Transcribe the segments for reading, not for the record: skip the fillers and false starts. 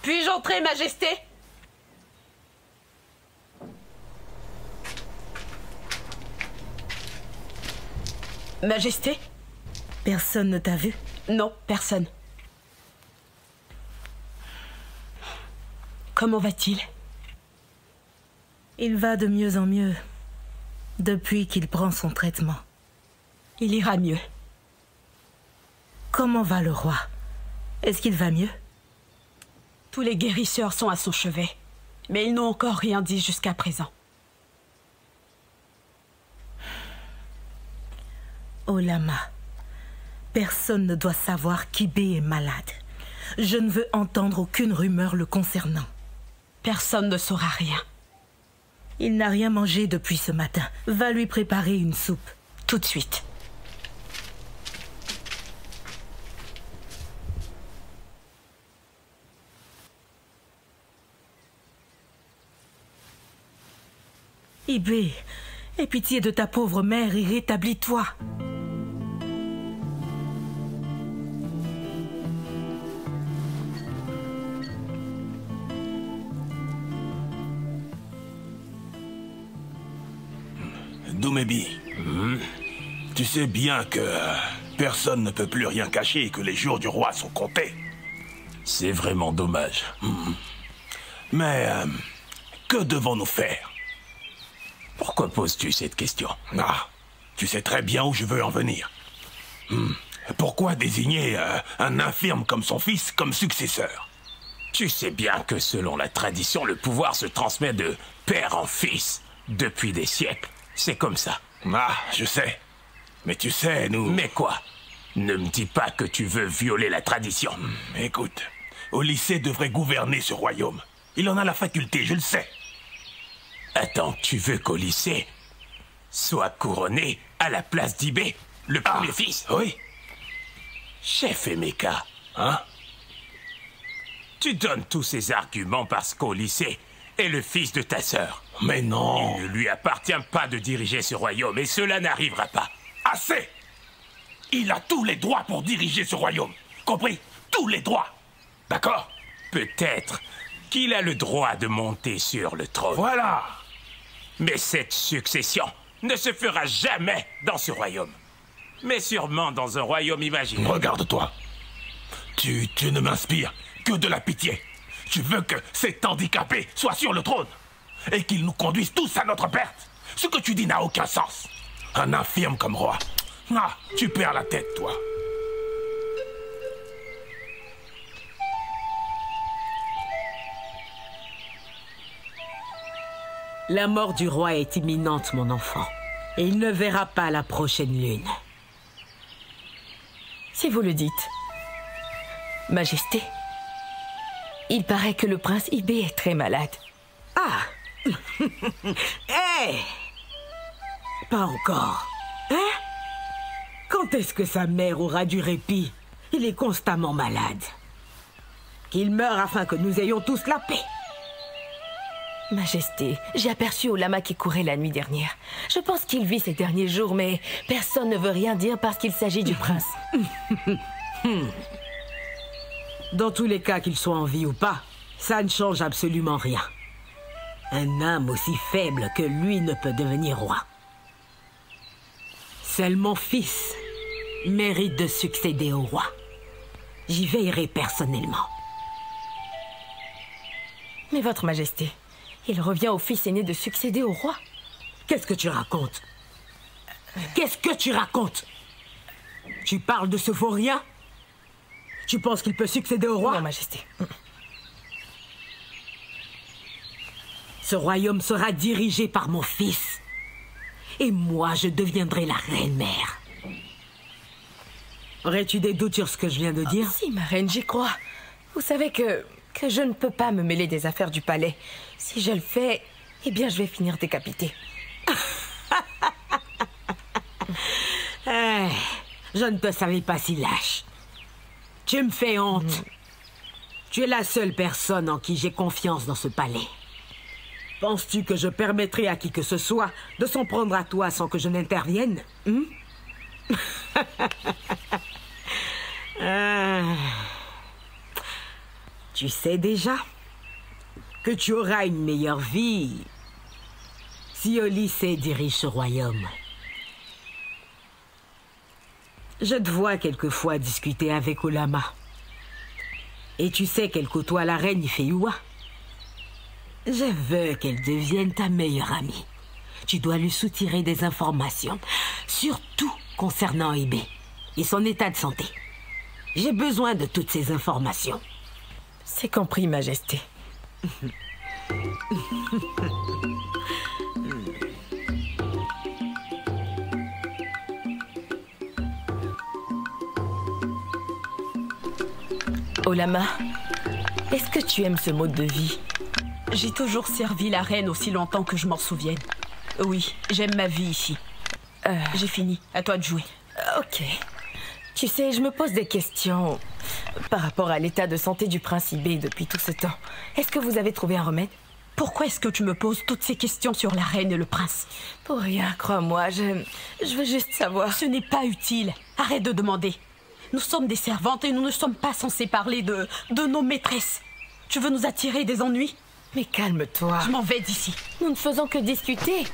Puis-je entrer, Majesté? Majesté? Personne ne t'a vu? Non, personne. Comment va-t-il? Il va de mieux en mieux, depuis qu'il prend son traitement. Il ira mieux. Comment va le roi? Est-ce qu'il va mieux? Tous les guérisseurs sont à son chevet, mais ils n'ont encore rien dit jusqu'à présent. Olama, personne ne doit savoir qu'Ibé est malade. Je ne veux entendre aucune rumeur le concernant. Personne ne saura rien. Il n'a rien mangé depuis ce matin. Va lui préparer une soupe. Tout de suite. Ibé, aie pitié de ta pauvre mère et rétablis-toi. Doumébi, tu sais bien que personne ne peut plus rien cacher et que les jours du roi sont comptés. C'est vraiment dommage. Mais que devons-nous faire? Pourquoi poses-tu cette question? Ah, tu sais très bien où je veux en venir. Pourquoi désigner un infirme comme son fils comme successeur? Tu sais bien que selon la tradition, le pouvoir se transmet de père en fils. Depuis des siècles, c'est comme ça. Ah, je sais. Mais tu sais, nous... Mais quoi? Ne me dis pas que tu veux violer la tradition. Écoute, Olyssée devrait gouverner ce royaume. Il en a la faculté, je le sais. Attends, tu veux qu'Olyssée soit couronné à la place d'Ibé, le premier fils? Oui. Chef Emeka. Hein? Tu donnes tous ces arguments parce qu'Olyssée est le fils de ta sœur. Mais non. Il ne lui appartient pas de diriger ce royaume et cela n'arrivera pas. Assez! Il a tous les droits pour diriger ce royaume. Compris? Tous les droits. D'accord? Peut-être qu'il a le droit de monter sur le trône. Voilà! Mais cette succession ne se fera jamais dans ce royaume. Mais sûrement dans un royaume imaginaire. Regarde-toi. Tu ne m'inspires que de la pitié. Tu veux que cet handicapé soit sur le trône et qu'il nous conduise tous à notre perte. Ce que tu dis n'a aucun sens. Un infirme comme roi. Ah, tu perds la tête, toi. La mort du roi est imminente, mon enfant. Et il ne verra pas la prochaine lune. Si vous le dites. Majesté, il paraît que le prince Ibé est très malade. Ah! Hé! Pas encore. Hein? Quand est-ce que sa mère aura du répit? Il est constamment malade. Qu'il meure afin que nous ayons tous la paix. Majesté, j'ai aperçu Olama qui courait la nuit dernière. Je pense qu'il vit ces derniers jours, mais personne ne veut rien dire parce qu'il s'agit du prince. Dans tous les cas, qu'il soit en vie ou pas, ça ne change absolument rien. Un homme aussi faible que lui ne peut devenir roi. Seul mon fils mérite de succéder au roi. J'y veillerai personnellement. Mais votre majesté, il revient au fils aîné de succéder au roi. Qu'est-ce que tu racontes? Qu'est-ce que tu racontes? Tu parles de ce vaurien? Tu penses qu'il peut succéder au roi? Non, majesté. Ce royaume sera dirigé par mon fils. Et moi, je deviendrai la reine-mère. Aurais-tu des doutes sur ce que je viens de dire? Si, ma reine, j'y crois. Vous savez que je ne peux pas me mêler des affaires du palais. Si je le fais, eh bien, je vais finir décapitée. Je ne te savais pas si lâche. Tu me fais honte. Tu es la seule personne en qui j'ai confiance dans ce palais. Penses-tu que je permettrai à qui que ce soit de s'en prendre à toi sans que je n'intervienne? Tu sais déjà que tu auras une meilleure vie si Olyssée dirige ce royaume. Je te vois quelquefois discuter avec Olama. Et tu sais qu'elle côtoie la reine Ifeyua. Je veux qu'elle devienne ta meilleure amie. Tu dois lui soutirer des informations, surtout concernant Ibé et son état de santé. J'ai besoin de toutes ces informations. C'est compris, majesté. Olama, est-ce que tu aimes ce mode de vie? J'ai toujours servi la reine aussi longtemps que je m'en souvienne. Oui, j'aime ma vie ici. J'ai fini. À toi de jouer. Ok. Tu sais, je me pose des questions par rapport à l'état de santé du prince Ibé depuis tout ce temps. Est-ce que vous avez trouvé un remède? Pourquoi est-ce que tu me poses toutes ces questions sur la reine et le prince? Pour rien, crois-moi. Je veux juste savoir. Ce n'est pas utile. Arrête de demander. Nous sommes des servantes et nous ne sommes pas censés parler de nos maîtresses. Tu veux nous attirer des ennuis? Mais calme-toi. Je m'en vais d'ici. Nous ne faisons que discuter.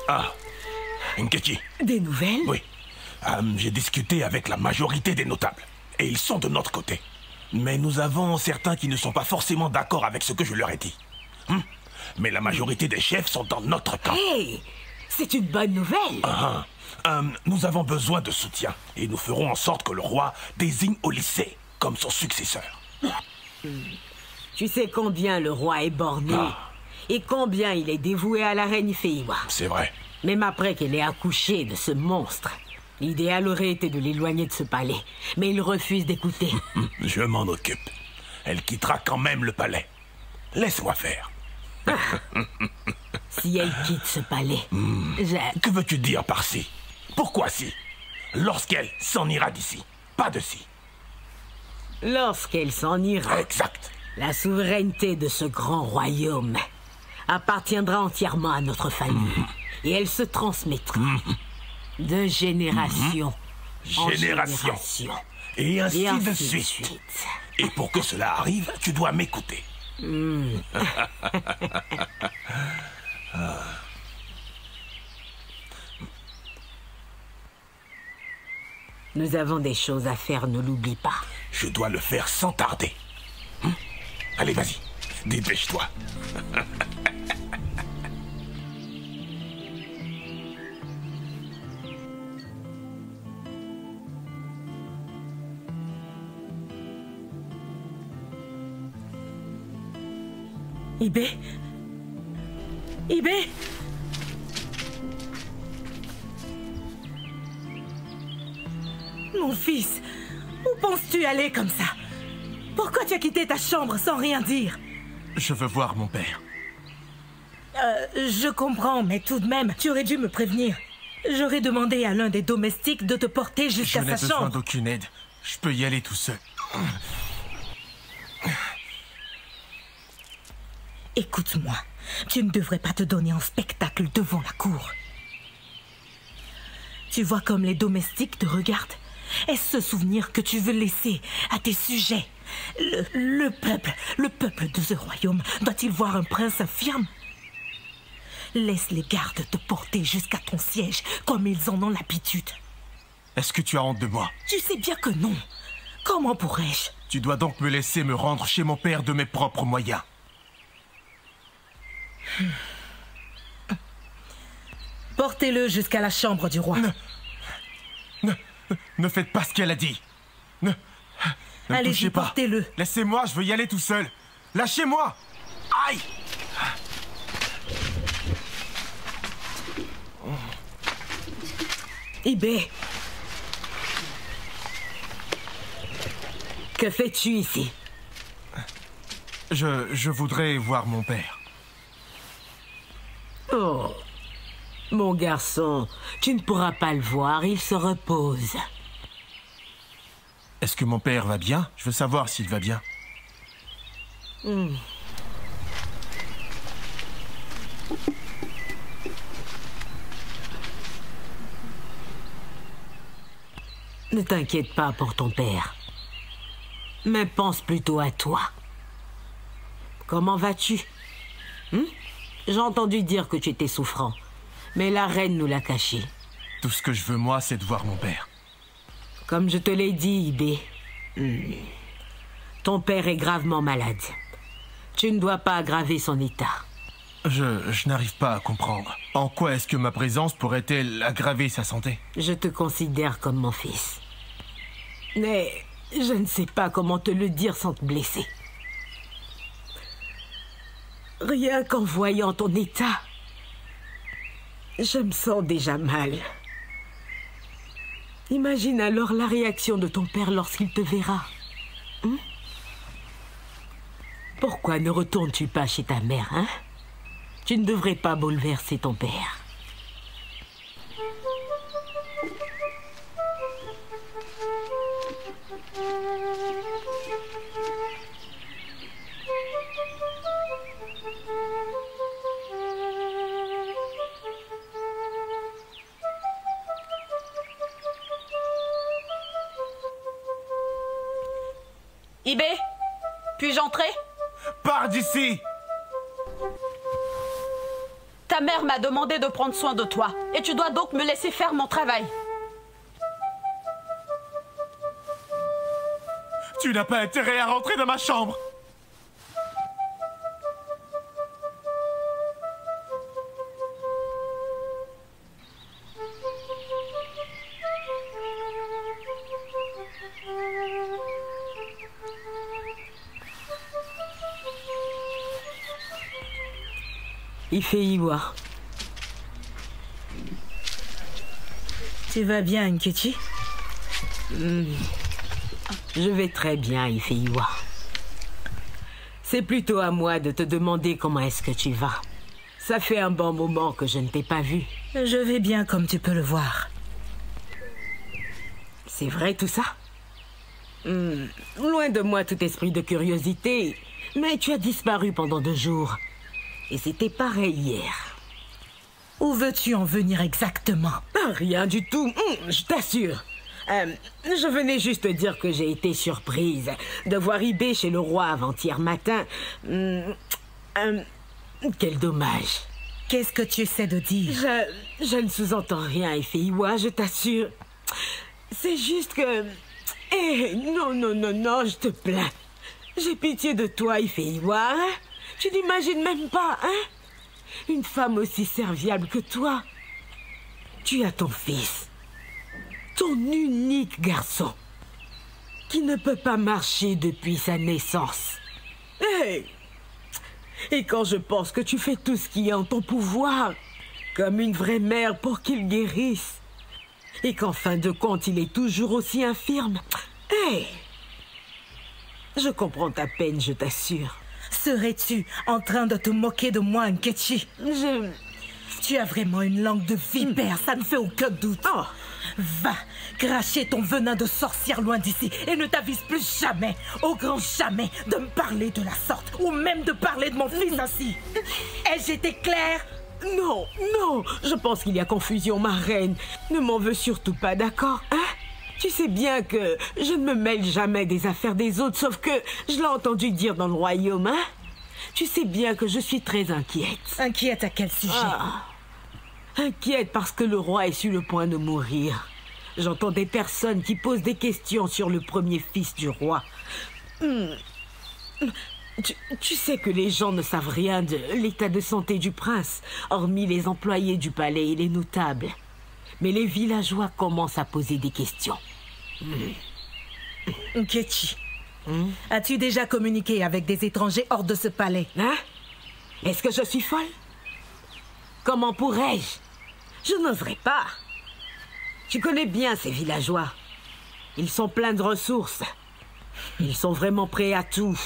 Ah, Nkechi. Des nouvelles? Oui. J'ai discuté avec la majorité des notables. Et ils sont de notre côté. Mais nous avons certains qui ne sont pas forcément d'accord avec ce que je leur ai dit. Mais la majorité des chefs sont dans notre camp. Hey, c'est une bonne nouvelle. Nous avons besoin de soutien. Et nous ferons en sorte que le roi désigne Olyssée comme son successeur. Tu sais combien le roi est borné et combien il est dévoué à la reine Ifeyua. C'est vrai. Même après qu'elle ait accouché de ce monstre, l'idéal aurait été de l'éloigner de ce palais. Mais il refuse d'écouter. Je m'en occupe. Elle quittera quand même le palais. Laisse-moi faire. Si elle quitte ce palais, Que veux-tu dire par si? Pourquoi si? Lorsqu'elle s'en ira d'ici, pas de si. Lorsqu'elle s'en ira, Exact. la souveraineté de ce grand royaume appartiendra entièrement à notre famille. Et elle se transmettra de génération en génération. Et ainsi, Et de ainsi suite. Et pour que cela arrive, tu dois m'écouter. Nous avons des choses à faire, ne l'oublie pas. Je dois le faire sans tarder. Allez, vas-y. Dépêche-toi. Ibé? Ibé? Mon fils, où penses-tu aller comme ça? Pourquoi Pourquoi tu as quitté ta chambre sans rien dire? Je veux voir mon père. Je comprends, mais tout de même, tu aurais dû me prévenir. J'aurais demandé à l'un des domestiques de te porter jusqu'à sa Je n'ai besoin chambre. d'aucune aide. Je peux y aller tout seul. Écoute-moi, tu ne devrais pas te donner en spectacle devant la cour. Tu vois comme les domestiques te regardent? Est-ce ce souvenir que tu veux laisser à tes sujets? Le peuple de ce royaume doit-il voir un prince infirme? Laisse les gardes te porter jusqu'à ton siège comme ils en ont l'habitude. Est-ce que tu as honte de moi? Tu sais bien que non. Comment pourrais-je? Tu dois donc me laisser me rendre chez mon père de mes propres moyens. Portez-le jusqu'à la chambre du roi. Ne faites pas ce qu'elle a dit. Ne me Allez-y, touchez pas. portez-le. Laissez-moi, je veux y aller tout seul. Lâchez-moi. Aïe! Ibé, que fais-tu ici? Je voudrais voir mon père. Oh, mon garçon, tu ne pourras pas le voir, il se repose. Est-ce que mon père va bien? Je veux savoir s'il va bien. Ne t'inquiète pas pour ton père, mais pense plutôt à toi. Comment vas-tu? J'ai entendu dire que tu étais souffrant, mais la reine nous l'a caché. Tout ce que je veux, moi, c'est de voir mon père. Comme je te l'ai dit, Ibé, ton père est gravement malade. Tu ne dois pas aggraver son état. Je n'arrive pas à comprendre. En quoi est-ce que ma présence pourrait-elle aggraver sa santé? Je te considère comme mon fils. Mais je ne sais pas comment te le dire sans te blesser. Rien qu'en voyant ton état, je me sens déjà mal. Imagine alors la réaction de ton père lorsqu'il te verra. Pourquoi ne retournes-tu pas chez ta mère, hein? Tu ne devrais pas bouleverser ton père. Ibé, puis-je entrer? Pars d'ici! Ta mère m'a demandé de prendre soin de toi, et tu dois donc me laisser faire mon travail. Tu n'as pas intérêt à rentrer dans ma chambre! Ifeyiwa, Tu vas bien, Nkechi? je vais très bien, Ifeyiwa. C'est plutôt à moi de te demander comment est-ce que tu vas. Ça fait un bon moment que je ne t'ai pas vu. Je vais bien comme tu peux le voir. C'est vrai tout ça? Loin de moi tout esprit de curiosité, mais tu as disparu pendant 2 jours. Et c'était pareil hier. Où veux-tu en venir exactement? Rien du tout, je t'assure. Je venais juste te dire que j'ai été surprise de voir Ibé chez le roi avant-hier matin. Quel dommage. Qu'est-ce que tu essaies de dire? Je ne sous-entends rien, Ifeyiwa, je t'assure. C'est juste que... non, je te plains. J'ai pitié de toi, Ifeyiwa, hein? Tu n'imagines même pas, hein? Une femme aussi serviable que toi. Tu as ton fils. Ton unique garçon. Qui ne peut pas marcher depuis sa naissance. Et quand je pense que tu fais tout ce qui est en ton pouvoir, comme une vraie mère pour qu'il guérisse, et qu'en fin de compte, il est toujours aussi infirme. Je comprends ta peine, je t'assure. Serais-tu en train de te moquer de moi, Nkechi? Tu as vraiment une langue de vipère, ça ne fait aucun doute. Oh. Va cracher ton venin de sorcière loin d'ici et ne t'avise plus jamais, au grand jamais, de me parler de la sorte ou même de parler de mon fils ainsi. Ai-je été claire? Non, non, je pense qu'il y a confusion, ma reine. Ne m'en veux surtout pas, d'accord, hein? Tu sais bien que je ne me mêle jamais des affaires des autres, sauf que je l'ai entendu dire dans le royaume, hein? Tu sais bien que je suis très inquiète. Inquiète à quel sujet? Inquiète parce que le roi est sur le point de mourir. J'entends des personnes qui posent des questions sur le premier fils du roi. Tu sais que les gens ne savent rien de l'état de santé du prince, hormis les employés du palais et les notables. Mais les villageois commencent à poser des questions. Nkechi, as-tu déjà communiqué avec des étrangers hors de ce palais? Hein? Est-ce que je suis folle? Comment pourrais-je? Je n'oserais pas. Tu connais bien ces villageois. Ils sont pleins de ressources. Ils sont vraiment prêts à tout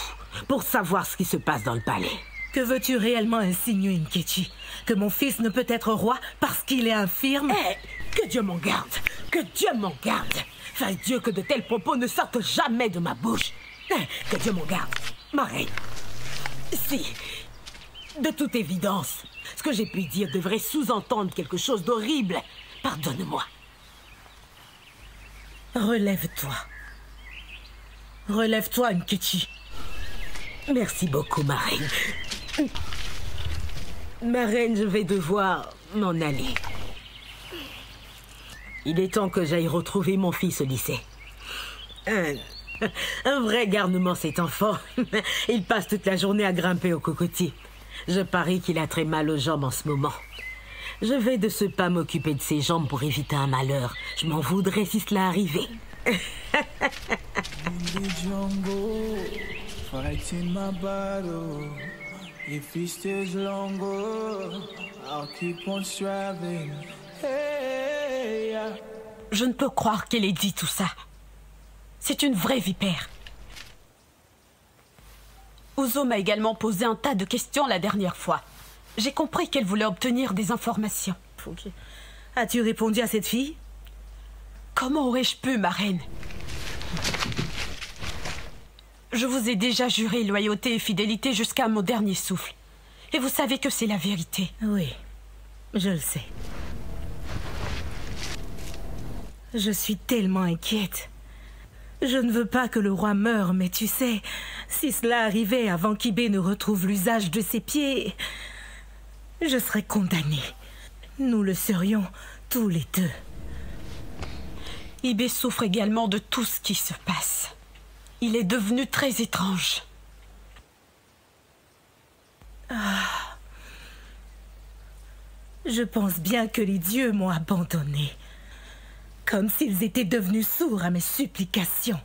pour savoir ce qui se passe dans le palais. Que veux-tu réellement insinuer, Nkechi? Que mon fils ne peut être roi parce qu'il est infirme? Que Dieu m'en garde! Que Dieu m'en garde! Fasse Dieu que de tels propos ne sortent jamais de ma bouche. Que Dieu m'en garde, ma reine. Si, de toute évidence, ce que j'ai pu dire devrait sous-entendre quelque chose d'horrible, pardonne-moi. Relève-toi. Relève-toi, Nkechi. Merci beaucoup, ma reine. Ma reine, je vais devoir m'en aller. Il est temps que j'aille retrouver mon fils au lycée. Un vrai garnement, cet enfant. Il passe toute la journée à grimper au cocotier. Je parie qu'il a très mal aux jambes en ce moment. Je vais de ce pas m'occuper de ses jambes pour éviter un malheur. Je m'en voudrais si cela arrivait. Fighting my battle. If he stays longer, I'll keep on striving. Hey, yeah. Je ne peux croire qu'elle ait dit tout ça. C'est une vraie vipère. Ouzo m'a également posé un tas de questions la dernière fois. J'ai compris qu'elle voulait obtenir des informations. Okay. As-tu répondu à cette fille? Comment aurais-je pu, ma reine? Je vous ai déjà juré loyauté et fidélité jusqu'à mon dernier souffle. Et vous savez que c'est la vérité. Oui, je le sais. Je suis tellement inquiète. Je ne veux pas que le roi meure, mais tu sais, si cela arrivait avant qu'Ibé ne retrouve l'usage de ses pieds, je serais condamnée. Nous le serions tous les deux. Ibé souffre également de tout ce qui se passe. Il est devenu très étrange. Je pense bien que les dieux m'ont abandonnée. Comme s'ils étaient devenus sourds à mes supplications.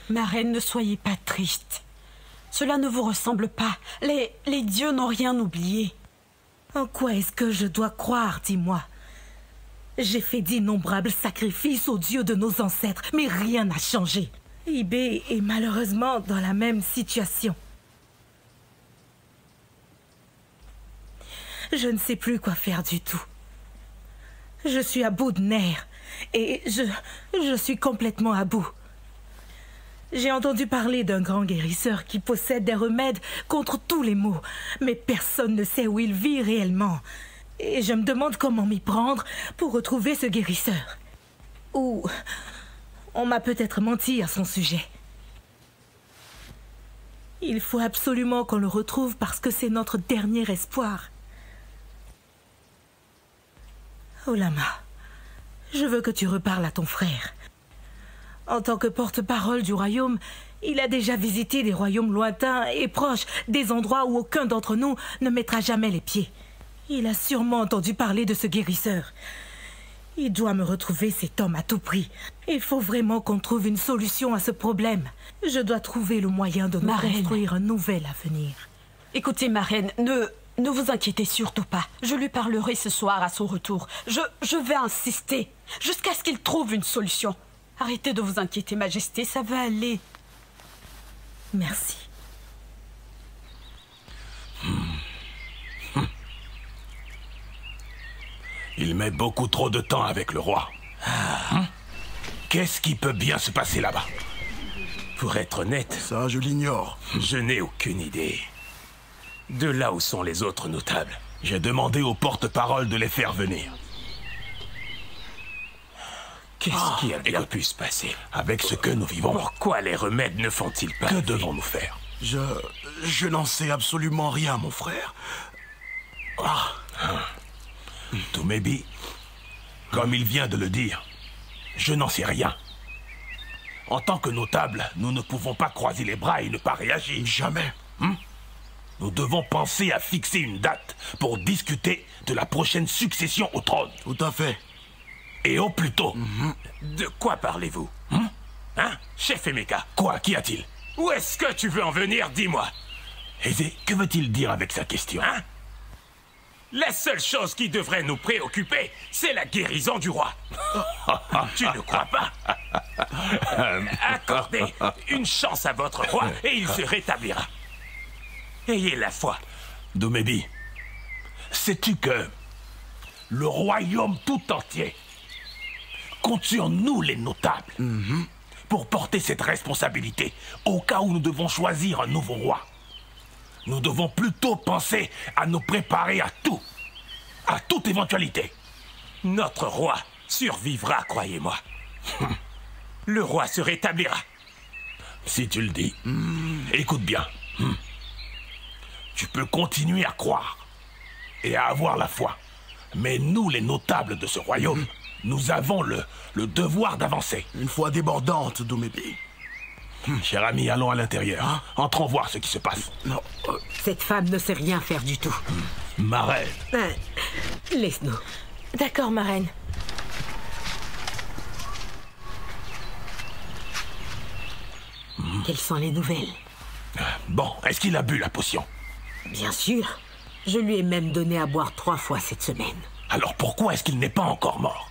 Ma reine, ne soyez pas triste. Cela ne vous ressemble pas. Les dieux n'ont rien oublié. En quoi est-ce que je dois croire, dis-moi? J'ai fait d'innombrables sacrifices aux dieux de nos ancêtres, mais rien n'a changé. Ibé est malheureusement dans la même situation. Je ne sais plus quoi faire du tout. Je suis à bout de nerfs et je suis complètement à bout. J'ai entendu parler d'un grand guérisseur qui possède des remèdes contre tous les maux, mais personne ne sait où il vit réellement. Et je me demande comment m'y prendre pour retrouver ce guérisseur. Ou on m'a peut-être menti à son sujet. Il faut absolument qu'on le retrouve parce que c'est notre dernier espoir. Olama, je veux que tu reparles à ton frère. En tant que porte-parole du royaume, il a déjà visité des royaumes lointains et proches, des endroits où aucun d'entre nous ne mettra jamais les pieds. Il a sûrement entendu parler de ce guérisseur. Il doit me retrouver cet homme à tout prix. Il faut vraiment qu'on trouve une solution à ce problème. Je dois trouver le moyen de me construire un nouvel avenir. Écoutez, ma reine, ne vous inquiétez surtout pas. Je lui parlerai ce soir à son retour. Je vais insister jusqu'à ce qu'il trouve une solution. Arrêtez de vous inquiéter, Majesté, ça va aller. Merci. Il met beaucoup trop de temps avec le roi. Qu'est-ce qui peut bien se passer là-bas? Pour être honnête, Ça, je l'ignore. je n'ai aucune idée. De là où sont les autres notables. J'ai demandé au porte-parole de les faire venir. Qu'est-ce qui a bien pu se passer? Avec ce que nous vivons, Pourquoi les remèdes ne font-ils pas que effet? devons-nous faire? Je n'en sais absolument rien, mon frère. Toumébi, comme il vient de le dire, je n'en sais rien. En tant que notable, nous ne pouvons pas croiser les bras et ne pas réagir. Jamais. Nous devons penser à fixer une date pour discuter de la prochaine succession au trône. Tout à fait. Et au plus tôt. De quoi parlez-vous? Hein, chef Emeka? Quoi? Qu'y a-t-il? Où est-ce que tu veux en venir? Dis-moi. Aizé, que veut-il dire avec sa question? Hein? La seule chose qui devrait nous préoccuper, c'est la guérison du roi. Tu ne crois pas? Accordez une chance à votre roi et il se rétablira. Ayez la foi. Doumébi, sais-tu que le royaume tout entier compte sur nous, les notables, pour porter cette responsabilité au cas où nous devons choisir un nouveau roi? Nous devons plutôt penser à nous préparer à toute éventualité. Notre roi survivra, croyez-moi. Le roi se rétablira. Si tu le dis, écoute bien. Tu peux continuer à croire et à avoir la foi. Mais nous, les notables de ce royaume, nous avons le devoir d'avancer. Une foi débordante, Doumébi. Cher ami, allons à l'intérieur. Entrons voir ce qui se passe. Non. Cette femme ne sait rien faire du tout. Ma reine. Laisse-nous. D'accord, ma reine. Quelles sont les nouvelles? Bon, est-ce qu'il a bu la potion? Bien sûr. Je lui ai même donné à boire 3 fois cette semaine. Alors pourquoi est-ce qu'il n'est pas encore mort?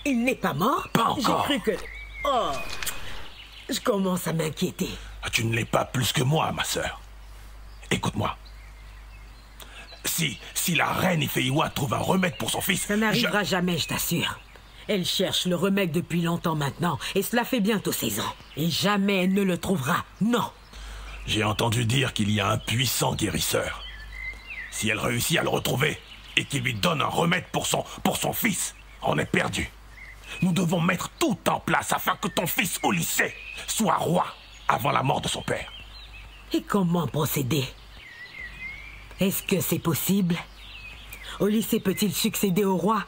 Il n'est pas mort? Pas encore. J'ai cru que... Oh, je commence à m'inquiéter. Tu ne l'es pas plus que moi, ma sœur. Écoute-moi. Si la reine Ifeyiwa trouve un remède pour son fils... Ça n'arrivera jamais, je t'assure. Elle cherche le remède depuis longtemps maintenant, et cela fait bientôt 16 ans. Et jamais elle ne le trouvera, non. J'ai entendu dire qu'il y a un puissant guérisseur. Si elle réussit à le retrouver, et qu'il lui donne un remède pour son fils, on est perdu. Nous devons mettre tout en place afin que ton fils au lycée soit roi avant la mort de son père. Et comment procéder? Est-ce que c'est possible? Olyssée peut-il succéder au roi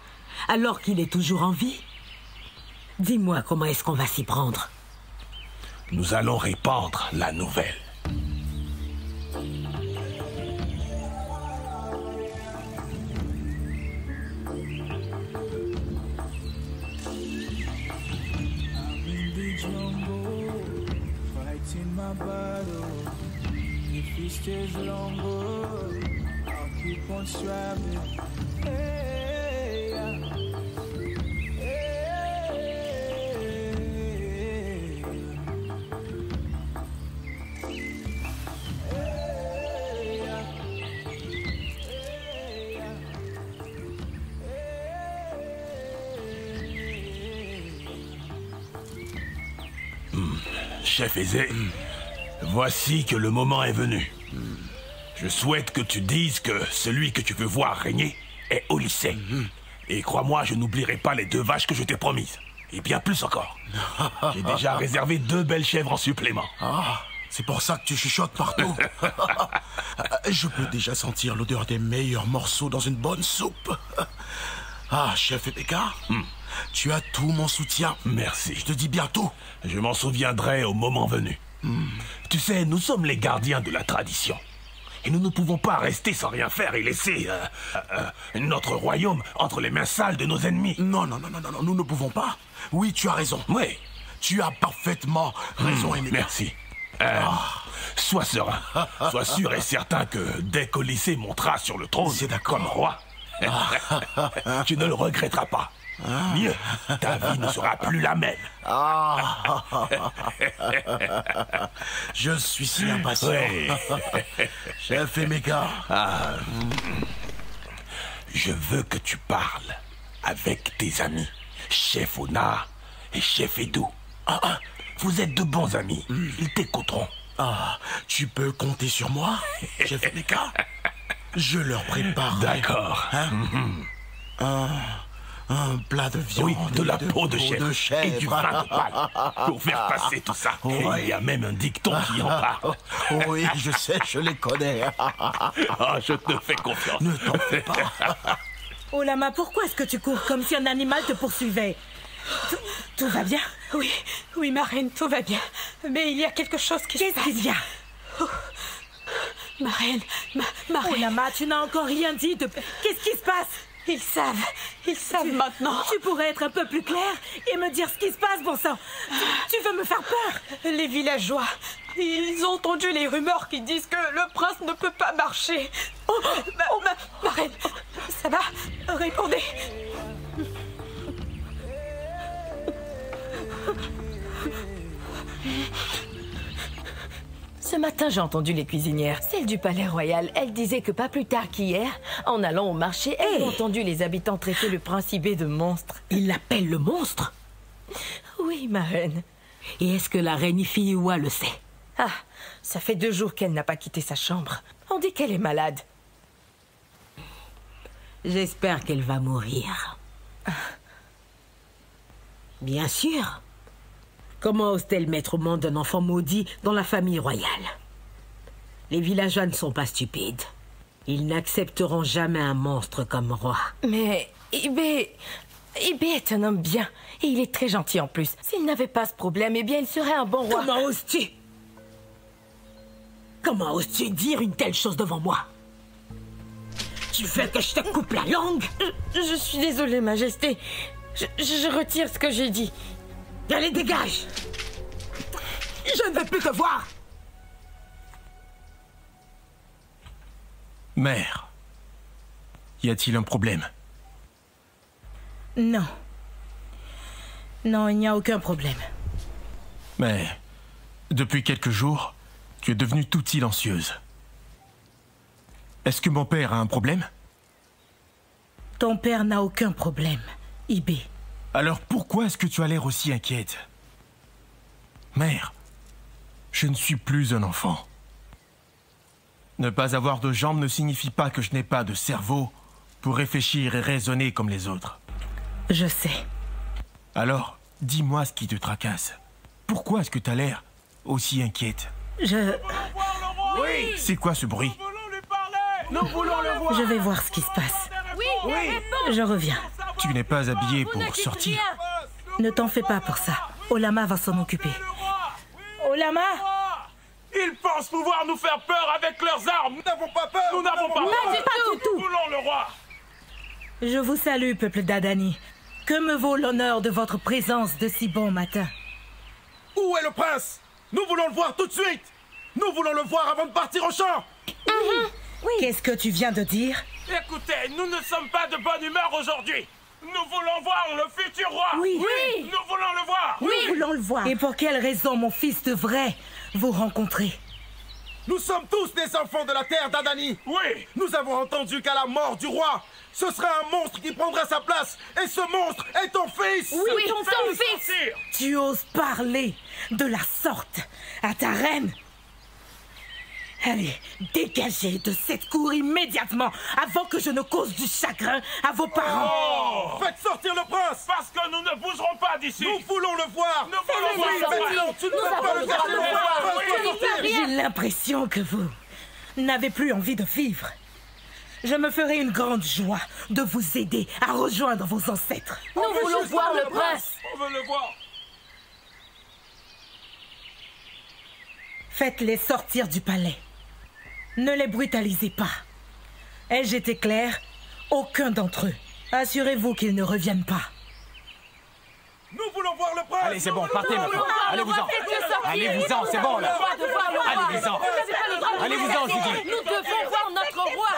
alors qu'il est toujours en vie? Dis-moi comment est-ce qu'on va s'y prendre? Nous allons répandre la nouvelle. In the jungle, fighting my battle. If he stays longer, I'll keep on striving. Hey, yeah. Chef Aizé, voici que le moment est venu. Je souhaite que tu dises que celui que tu veux voir régner est au lycée. Et crois-moi, je n'oublierai pas les 2 vaches que je t'ai promises. Et bien plus encore. J'ai déjà réservé 2 belles chèvres en supplément. Ah, c'est pour ça que tu chuchotes partout. Je peux déjà sentir l'odeur des meilleurs morceaux dans une bonne soupe. Ah, chef Emeka, tu as tout mon soutien. Merci. Je te dis bientôt. Je m'en souviendrai au moment venu. Tu sais, nous sommes les gardiens de la tradition. Et nous ne pouvons pas rester sans rien faire et laisser notre royaume entre les mains sales de nos ennemis. Non, nous ne pouvons pas. Oui, tu as raison. Oui. Tu as parfaitement raison, Emeka. Merci. Sois serein. Sois sûr et certain que dès qu'Olyssée montera sur le trône C'est d'accord. comme roi, tu ne le regretteras pas. Mieux, ta vie ne sera plus la même. Je suis si impatient. Oui. Chef Emeka. Je veux que tu parles avec tes amis, Chef Ona et Chef Edou. Vous êtes de bons amis. Ils t'écouteront. Tu peux compter sur moi, Chef Emeka. Je leur prépare. D'accord. Un plat de viande. Oui, de la peau de chèvre et du chèvre. vin de palme pour faire passer tout ça. Et il y a même un dicton qui en parle. Oui, je sais, je les connais. Je te fais confiance. Ne t'en fais pas. Olama, pourquoi est-ce que tu cours comme si un animal te poursuivait? Tout va bien? Oui, ma reine, tout va bien. Mais il y a quelque chose qui se Qu'est-ce passe. qu'il y a? Ma reine, ma reine. Olama, tu n'as encore rien dit de... Qu'est-ce qui se passe? Ils savent maintenant. Tu pourrais être un peu plus clair et me dire ce qui se passe, bon sang. Tu veux me faire peur? Les villageois, ils ont entendu les rumeurs qui disent que le prince ne peut pas marcher. Ma reine, ça va? Répondez. Ce matin, j'ai entendu les cuisinières, celles du palais royal. Elles disaient que pas plus tard qu'hier, en allant au marché, elles ont entendu les habitants traiter le principe de monstre. Il l'appelle le monstre? Oui, ma reine. Et est-ce que la reine Ifeyiwa le sait? Ça fait 2 jours qu'elle n'a pas quitté sa chambre. On dit qu'elle est malade. J'espère qu'elle va mourir. Bien sûr. Comment ose-t-elle mettre au monde un enfant maudit dans la famille royale? Les villageois ne sont pas stupides. Ils n'accepteront jamais un monstre comme roi. Mais Ibé est un homme bien. Et il est très gentil en plus. S'il n'avait pas ce problème, eh bien il serait un bon roi. Comment oses-tu? Comment oses-tu dire une telle chose devant moi? Tu veux que je te coupe la langue? Je suis désolée, Majesté. Je retire ce que j'ai dit. Allez, dégage! Je ne veux plus te voir! Mère, y a-t-il un problème? Non. Non, il n'y a aucun problème. Mais, depuis quelques jours, tu es devenue toute silencieuse. Est-ce que mon père a un problème? Ton père n'a aucun problème, Ibé. Alors pourquoi est-ce que tu as l'air aussi inquiète? Mère, je ne suis plus un enfant. Ne pas avoir de jambes ne signifie pas que je n'ai pas de cerveau pour réfléchir et raisonner comme les autres. Je sais. Alors, dis-moi ce qui te tracasse. Pourquoi est-ce que tu as l'air aussi inquiète? Oui. C'est quoi ce bruit? Nous voulons le voir. Je vais voir ce qui se passe. Oui. Je reviens. Tu n'es pas habillée pour sortir. Ne t'en fais pas pour ça. Olama va s'en occuper. Olama! Ils pensent pouvoir nous faire peur avec leurs armes. Nous n'avons pas peur. Nous n'avons pas peur. Pas du tout. Nous voulons le roi. Je vous salue, peuple d'Adani. Que me vaut l'honneur de votre présence de si bon matin? Où est le prince? Nous voulons le voir tout de suite. Nous voulons le voir avant de partir au champ. Qu'est-ce que tu viens de dire? Écoutez, nous ne sommes pas de bonne humeur aujourd'hui. Nous voulons voir le futur roi. Oui. Nous voulons le voir. Nous voulons le voir. Et pour quelle raison mon fils devrait vous rencontrer? Nous sommes tous des enfants de la terre d'Adani. Oui. Nous avons entendu qu'à la mort du roi, ce serait un monstre qui prendrait sa place. Et ce monstre est ton fils. Oui, ton Fais-nous fils. sortir. Tu oses parler de la sorte à ta reine? Allez, dégagez de cette cour immédiatement avant que je ne cause du chagrin à vos parents. Faites sortir le prince. Parce que nous ne bougerons pas d'ici. Nous voulons le voir. Nous voulons voir Oui, ce roi. maintenant, tu ne peux pas le garder le voir. Fais-le sortir. J'ai l'impression que vous n'avez plus envie de vivre. Je me ferai une grande joie de vous aider à rejoindre vos ancêtres. Nous voulons voir le prince. On veut le voir. Faites-les sortir du palais. Ne les brutalisez pas. Ai-je été clair? Aucun d'entre eux. Assurez-vous qu'ils ne reviennent pas. Nous voulons voir le prince. Allez, c'est bon, partez maintenant. Allez-vous-en. Allez-vous-en, c'est bon là. Allez-vous-en. Allez-vous-en, je vous dis. Nous devons voir notre roi.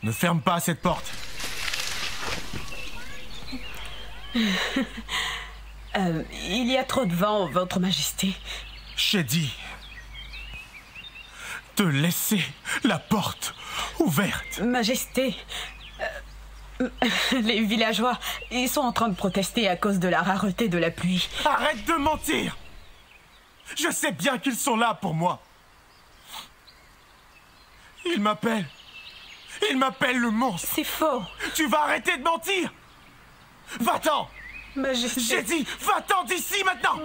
Ne ferme pas cette porte. Il y a trop de vent, Votre Majesté. J'ai dit de laisser la porte ouverte. Majesté, les villageois, ils sont en train de protester à cause de la rareté de la pluie. Arrête de mentir! Je sais bien qu'ils sont là pour moi. Ils m'appellent. Ils m'appellent le monstre. C'est faux. Tu vas arrêter de mentir! Va-t'en! Majesté. J'ai dit, va-t'en d'ici maintenant!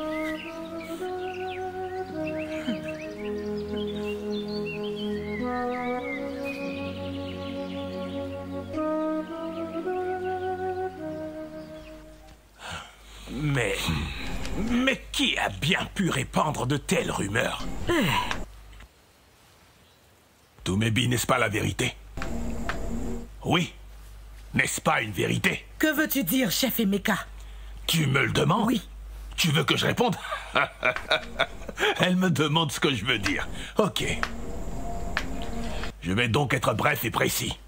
Mais qui a bien pu répandre de telles rumeurs? Toumébi, n'est-ce pas la vérité? Oui. N'est-ce pas une vérité? Que veux-tu dire, chef Emeka? Tu me le demandes? Oui. Tu veux que je réponde? Elle me demande ce que je veux dire. Ok. Je vais donc être bref et précis.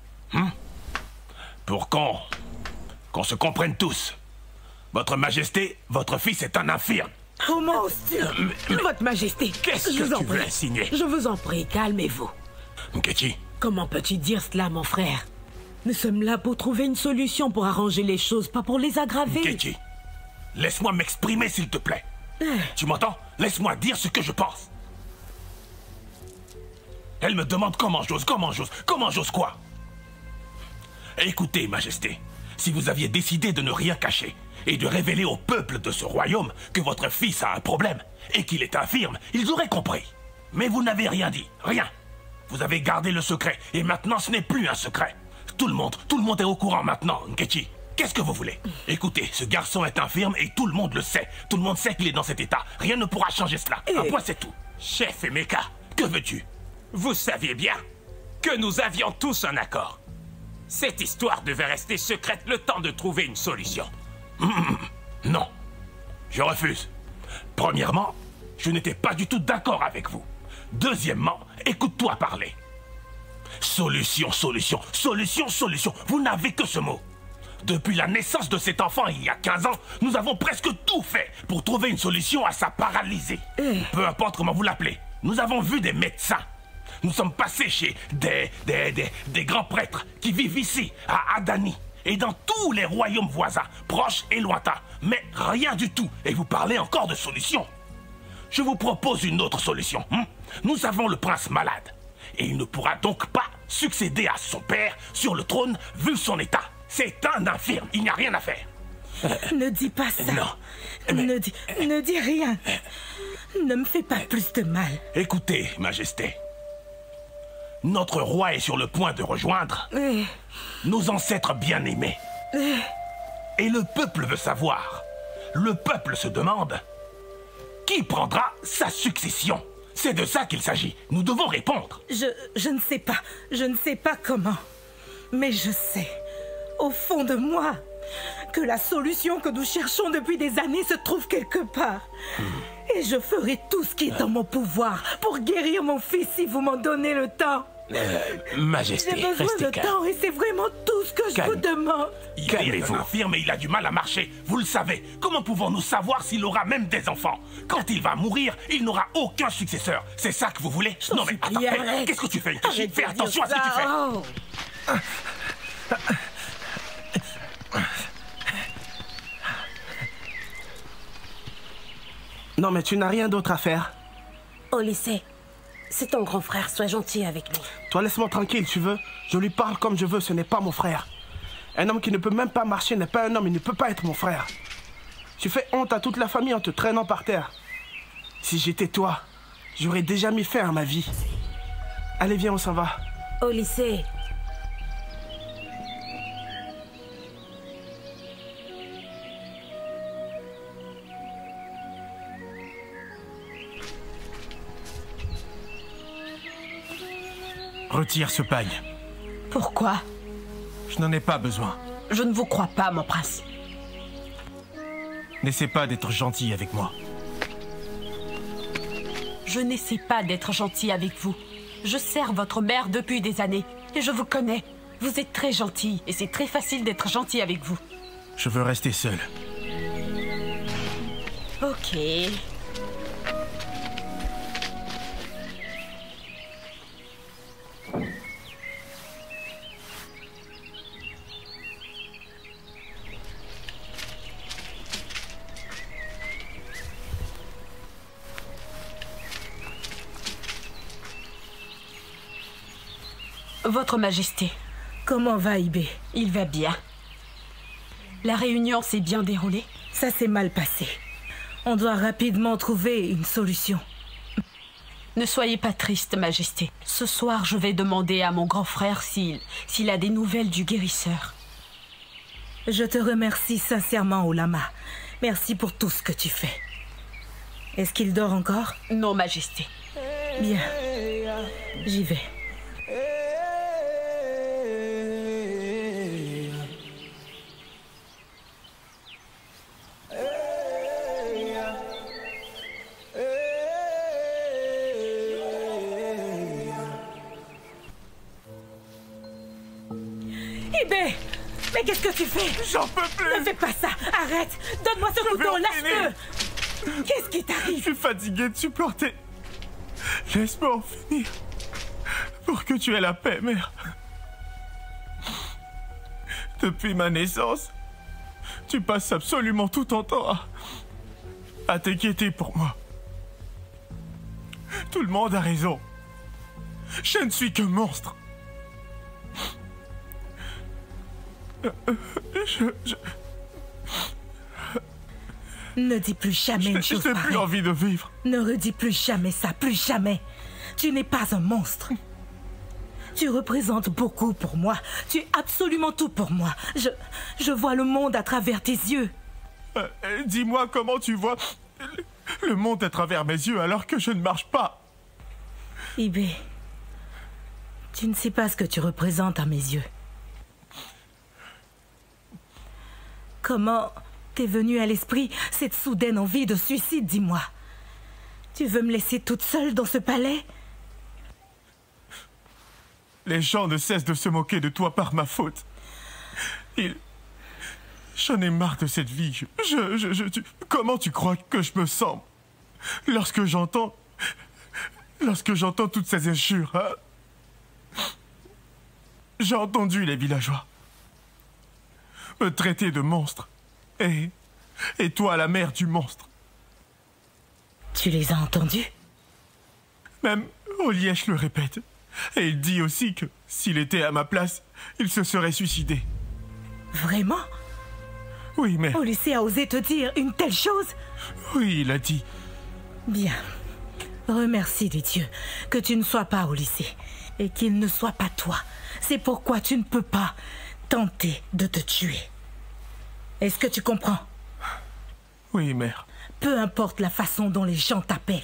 Pour qu'on se comprenne tous. Votre Majesté, votre fils est un infirme. Oh monstre! Votre Majesté, Qu'est-ce je vous que en tu veux prie. insinuer? Je vous en prie, calmez-vous. Nkechi, Comment peux-tu dire cela, mon frère? Nous sommes là pour trouver une solution pour arranger les choses, pas pour les aggraver. Nkechi, laisse-moi m'exprimer s'il te plaît. Tu m'entends? Laisse-moi dire ce que je pense. Elle me demande comment j'ose quoi? Écoutez, Majesté, si vous aviez décidé de ne rien cacher et de révéler au peuple de ce royaume que votre fils a un problème et qu'il est infirme, ils auraient compris. Mais vous n'avez rien dit, rien. Vous avez gardé le secret et maintenant ce n'est plus un secret. Tout le monde est au courant maintenant, Nkechi. Qu'est-ce que vous voulez? Écoutez, ce garçon est infirme et tout le monde le sait. Tout le monde sait qu'il est dans cet état. Rien ne pourra changer cela. Un point, c'est tout. Chef Emeka, Que veux-tu? vous saviez bien que nous avions tous un accord. Cette histoire devait rester secrète le temps de trouver une solution. Non, je refuse. Premièrement, je n'étais pas du tout d'accord avec vous. Deuxièmement, écoute-toi parler. Solution. Vous n'avez que ce mot. Depuis la naissance de cet enfant il y a 15 ans, nous avons presque tout fait pour trouver une solution à sa paralysie. Peu importe comment vous l'appelez. Nous avons vu des médecins. Nous sommes passés chez des grands prêtres qui vivent ici, à Adani, et dans tous les royaumes voisins, proches et lointains. Mais rien du tout. Et vous parlez encore de solution. Je vous propose une autre solution. Nous avons le prince malade. Et il ne pourra donc pas succéder à son père sur le trône vu son état. C'est un infirme. Il n'y a rien à faire. Ne dis pas ça. Non. Ne dis rien. Ne me fais pas plus de mal. Écoutez, Majesté. Notre roi est sur le point de rejoindre nos ancêtres bien-aimés. Et le peuple veut savoir. Le peuple se demande qui prendra sa succession. C'est de ça qu'il s'agit. Nous devons répondre. Je ne sais pas. Je ne sais pas comment. Mais je sais, au fond de moi, que la solution que nous cherchons depuis des années se trouve quelque part. Et je ferai tout ce qui est en mon pouvoir pour guérir mon fils si vous m'en donnez le temps. Majesté, J'ai besoin restez de calme. temps et c'est vraiment tout ce que je vous demande. Il est infirme et il a du mal à marcher. Vous le savez. Comment pouvons-nous savoir s'il aura même des enfants? Quand il va mourir, il n'aura aucun successeur. C'est ça que vous voulez? Non mais attends, supplie, hey, arrête. qu'est-ce que tu fais? Arrête Fais de attention à dire ce que tu ça. fais. Oh. Non, mais tu n'as rien d'autre à faire. Au lycée, c'est ton grand frère, sois gentil avec lui. Toi, laisse-moi tranquille, tu veux. Je lui parle comme je veux, ce n'est pas mon frère. Un homme qui ne peut même pas marcher n'est pas un homme, il ne peut pas être mon frère. Tu fais honte à toute la famille en te traînant par terre. Si j'étais toi, j'aurais déjà mis fin à ma vie. Allez, viens, on s'en va. Au lycée, Retire ce pagne. Pourquoi? Je n'en ai pas besoin. Je ne vous crois pas, mon prince. N'essaie pas d'être gentil avec moi. Je n'essaie pas d'être gentil avec vous. Je sers votre mère depuis des années et je vous connais. Vous êtes très gentil et c'est très facile d'être gentil avec vous. Je veux rester seul. Ok. Votre Majesté. Comment va Ibé? Il va bien. La réunion s'est bien déroulée? Ça s'est mal passé. On doit rapidement trouver une solution. Ne soyez pas triste, Majesté. Ce soir, je vais demander à mon grand frère s'il a des nouvelles du guérisseur. Je te remercie sincèrement, Olama. Merci pour tout ce que tu fais. Est-ce qu'il dort encore? Non, Majesté. Bien. J'y vais. Mais qu'est-ce que tu fais? J'en peux plus! Ne fais pas ça! Arrête! Donne-moi ce couteau! Lâche-le! Qu'est-ce qui t'arrive? Je suis fatigué de supporter. Laisse-moi en finir. Pour que tu aies la paix, mère. Depuis ma naissance, tu passes absolument tout ton temps à t'inquiéter pour moi. Tout le monde a raison. Je ne suis que monstre. Ne dis plus jamais une chose pareille. Je n'ai plus envie de vivre. Ne redis plus jamais ça, plus jamais. Tu n'es pas un monstre. Tu représentes beaucoup pour moi. Tu es absolument tout pour moi. Je vois le monde à travers tes yeux. Dis-moi comment tu vois le monde à travers mes yeux alors que je ne marche pas. Ibé, tu ne sais pas ce que tu représentes à mes yeux. Comment t'es venue à l'esprit cette soudaine envie de suicide, dis-moi? Tu veux me laisser toute seule dans ce palais? Les gens ne cessent de se moquer de toi par ma faute. J'en ai marre de cette vie. Comment tu crois que je me sens lorsque j'entends toutes ces injures, hein? J'ai entendu les villageois me traiter de monstre. Et toi, la mère du monstre. Tu les as entendus? Même Olièche le répète. Et il dit aussi que s'il était à ma place, il se serait suicidé. Vraiment? Oui, mais... Olyssée a osé te dire une telle chose? Oui, il a dit. Bien. Remercie les dieux que tu ne sois pas Olyssée et qu'il ne soit pas toi. C'est pourquoi tu ne peux pas tenter de te tuer. Est-ce que tu comprends? Oui, mère. Peu importe la façon dont les gens t'appellent,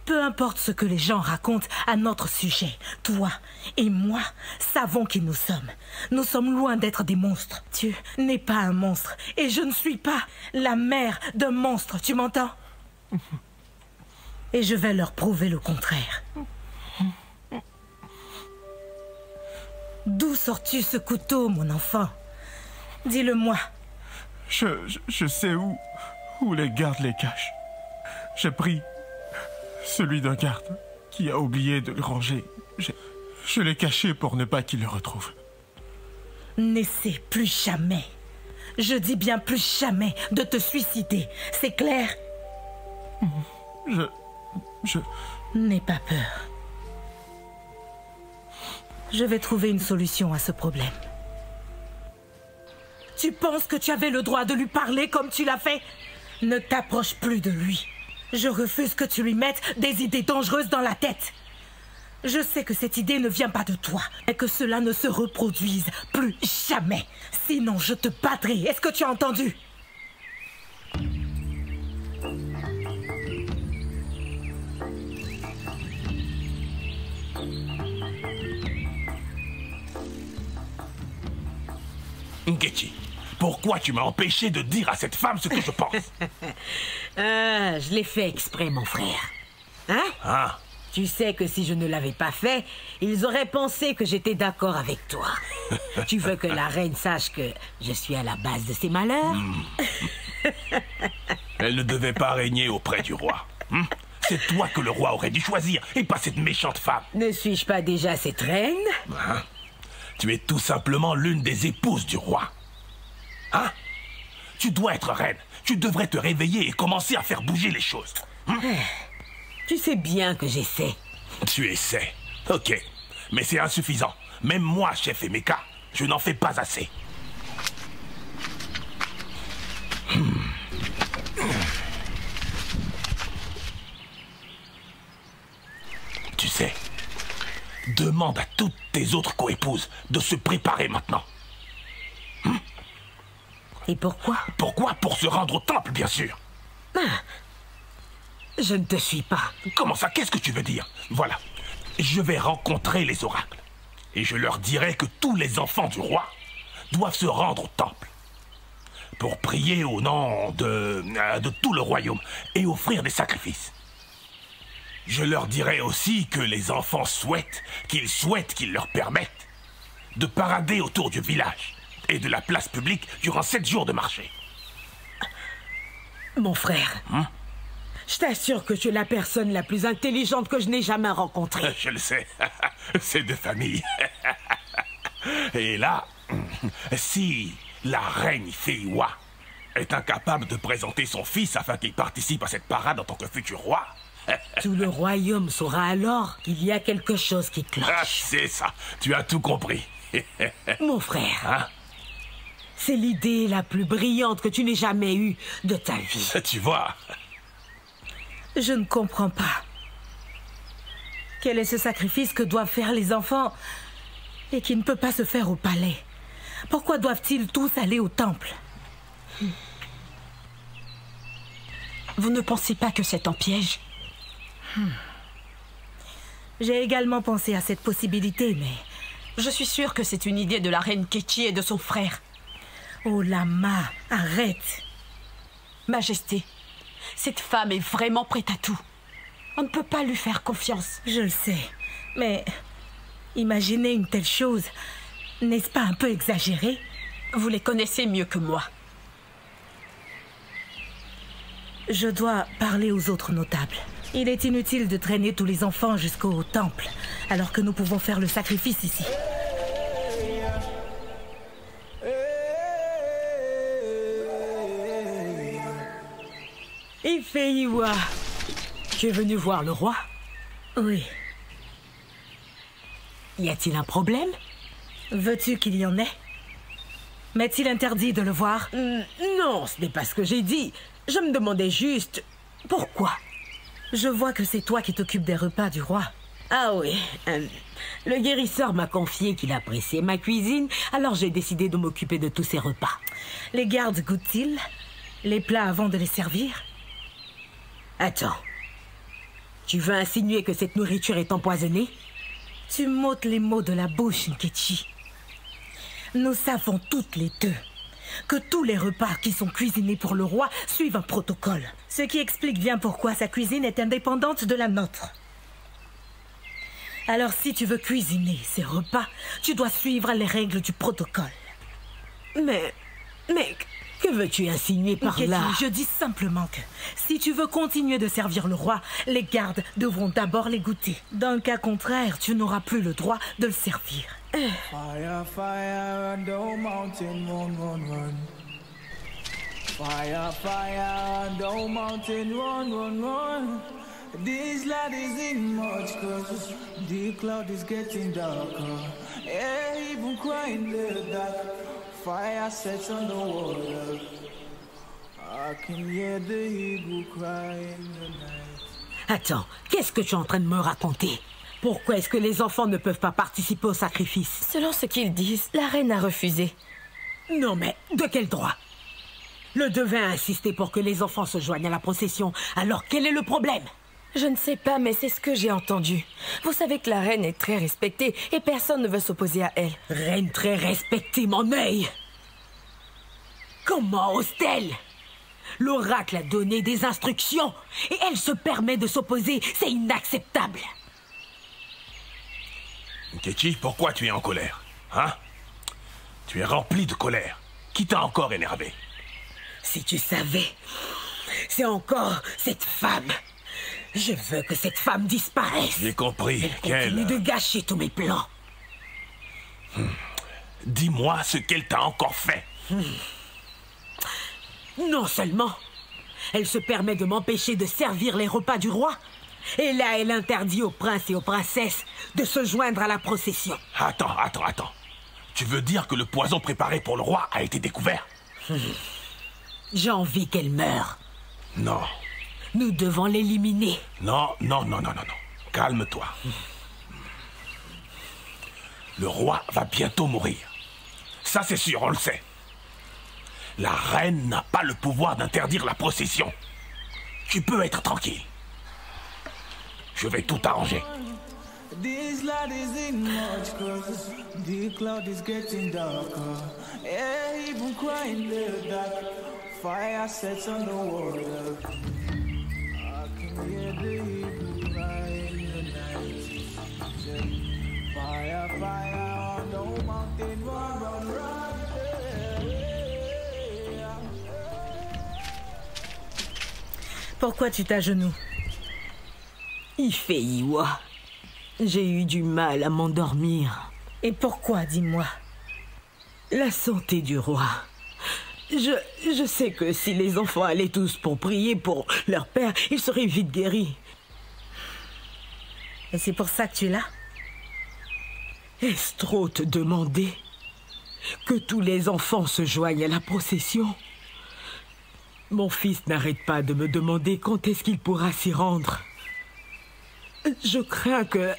peu importe ce que les gens racontent à notre sujet, toi et moi savons qui nous sommes. Nous sommes loin d'être des monstres. Tu n'es pas un monstre et je ne suis pas la mère d'un monstre, tu m'entends? Et je vais leur prouver le contraire. D'où sors-tu ce couteau, mon enfant? Dis-le-moi. Je sais où les gardes les cachent. J'ai pris celui d'un garde qui a oublié de le ranger. Je l'ai caché pour ne pas qu'il le retrouve. N'essaie plus jamais. Je dis bien plus jamais de te suicider. C'est clair? N'aie pas peur. Je vais trouver une solution à ce problème. Tu penses que tu avais le droit de lui parler comme tu l'as fait? Ne t'approche plus de lui. Je refuse que tu lui mettes des idées dangereuses dans la tête. Je sais que cette idée ne vient pas de toi, et que cela ne se reproduise plus jamais. Sinon, je te battrai. Est-ce que tu as entendu? Nkechi, pourquoi tu m'as empêché de dire à cette femme ce que je pense? Je l'ai fait exprès, mon frère. Hein? Ah, Tu sais que si je ne l'avais pas fait, ils auraient pensé que j'étais d'accord avec toi. Tu veux que la reine sache que je suis à la base de ces malheurs? Elle ne devait pas régner auprès du roi. C'est toi que le roi aurait dû choisir, et pas cette méchante femme. Ne suis-je pas déjà cette reine? Tu es tout simplement l'une des épouses du roi. Hein? Tu dois être reine. Tu devrais te réveiller et commencer à faire bouger les choses. Tu sais bien que j'essaie. Tu essaies. Ok. Mais c'est insuffisant. Même moi, chef Emeka, je n'en fais pas assez. Tu sais, demande à toutes tes autres coépouses de se préparer maintenant. Et pourquoi? Pourquoi? Pour se rendre au temple, bien sûr. Je ne te suis pas. Comment ça? Qu'est-ce que tu veux dire? Voilà. Je vais rencontrer les oracles. Et je leur dirai que tous les enfants du roi doivent se rendre au temple pour prier au nom de tout le royaume et offrir des sacrifices. Je leur dirai aussi que les enfants souhaitent qu'ils leur permettent de parader autour du village et de la place publique durant 7 jours de marché. Mon frère, je t'assure que tu es la personne la plus intelligente que je n'ai jamais rencontrée. Je le sais, c'est de famille. Et là, si la reine Feiwa est incapable de présenter son fils afin qu'il participe à cette parade en tant que futur roi... Tout le royaume saura alors qu'il y a quelque chose qui cloche. C'est ça, tu as tout compris. Mon frère, c'est l'idée la plus brillante que tu n'aies jamais eue de ta vie. Tu vois? Je ne comprends pas. Quel est ce sacrifice que doivent faire les enfants et qui ne peut pas se faire au palais? Pourquoi doivent-ils tous aller au temple? Vous ne pensez pas que c'est un piège? J'ai également pensé à cette possibilité, mais... Je suis sûre que c'est une idée de la reine Kechi et de son frère. Oh, Lama, arrête. Majesté, cette femme est vraiment prête à tout. On ne peut pas lui faire confiance. Je le sais, mais... Imaginer une telle chose, n'est-ce pas un peu exagéré? Vous les connaissez mieux que moi. Je dois parler aux autres notables. Il est inutile de traîner tous les enfants jusqu'au temple, alors que nous pouvons faire le sacrifice ici. Ifeyiwa, tu es venu voir le roi? Oui. Y a-t-il un problème? Veux-tu qu'il y en ait? M'est-il interdit de le voir? Non, ce n'est pas ce que j'ai dit. Je me demandais juste... Pourquoi? Je vois que c'est toi qui t'occupes des repas du roi. Ah oui, le guérisseur m'a confié qu'il appréciait ma cuisine, alors j'ai décidé de m'occuper de tous ses repas. Les gardes goûtent-ils les plats avant de les servir? Attends, tu veux insinuer que cette nourriture est empoisonnée? Tu m'ôtes les mots de la bouche, Nkechi. Nous savons toutes les deux que tous les repas qui sont cuisinés pour le roi suivent un protocole. Ce qui explique bien pourquoi sa cuisine est indépendante de la nôtre. Alors si tu veux cuisiner ces repas, tu dois suivre les règles du protocole. Mais que veux-tu insinuer par là? Je dis simplement que si tu veux continuer de servir le roi, les gardes devront d'abord les goûter. Dans le cas contraire, tu n'auras plus le droit de le servir. Fire, fire, and the mountain, run, run, run. Fire, fire, and the mountain, run, run, run. This light is in much cause the cloud is getting darker. Yeah, even crying the dark. Fire sets on the water. I can hear the eagle cry in the night. Attends, qu'est-ce que tu es en train de me raconter? Pourquoi est-ce que les enfants ne peuvent pas participer au sacrifice? Selon ce qu'ils disent, la reine a refusé. Non mais, de quel droit? Le devin a insisté pour que les enfants se joignent à la procession. Alors quel est le problème? Je ne sais pas, mais c'est ce que j'ai entendu. Vous savez que la reine est très respectée et personne ne veut s'opposer à elle. Reine très respectée, mon œil! Comment ose-t-elle? L'oracle a donné des instructions et elle se permet de s'opposer. C'est inacceptable. Nkechi, pourquoi tu es en colère? Hein? Tu es rempli de colère. Qui t'a encore énervé? Si tu savais, c'est encore cette femme. Je veux que cette femme disparaisse. J'ai compris. Elle continue de gâcher tous mes plans. Dis-moi ce qu'elle t'a encore fait. Non seulement, elle se permet de m'empêcher de servir les repas du roi, et là elle interdit aux princes et aux princesses de se joindre à la procession. Attends. Tu veux dire que le poison préparé pour le roi a été découvert? J'ai envie qu'elle meure. Non. Nous devons l'éliminer. Non. Calme-toi. Le roi va bientôt mourir. Ça c'est sûr, on le sait. La reine n'a pas le pouvoir d'interdire la procession. Tu peux être tranquille. Je vais tout arranger. This light isn't much cause the cloud is getting darker. Yeah, even crying the dark. Fire sets on the water. I can hear the eagle cry in the night. Fire, fire on the mountain, run, yeah. Pourquoi tu t'agenouilles? Ifeyiwa, j'ai eu du mal à m'endormir. Et pourquoi, dis-moi? La santé du roi. Je sais que si les enfants allaient tous pour prier pour leur père, ils seraient vite guéris. Et c'est pour ça que tu es là? Est-ce trop te demander que tous les enfants se joignent à la procession? Mon fils n'arrête pas de me demander quand est-ce qu'il pourra s'y rendre. Je crains que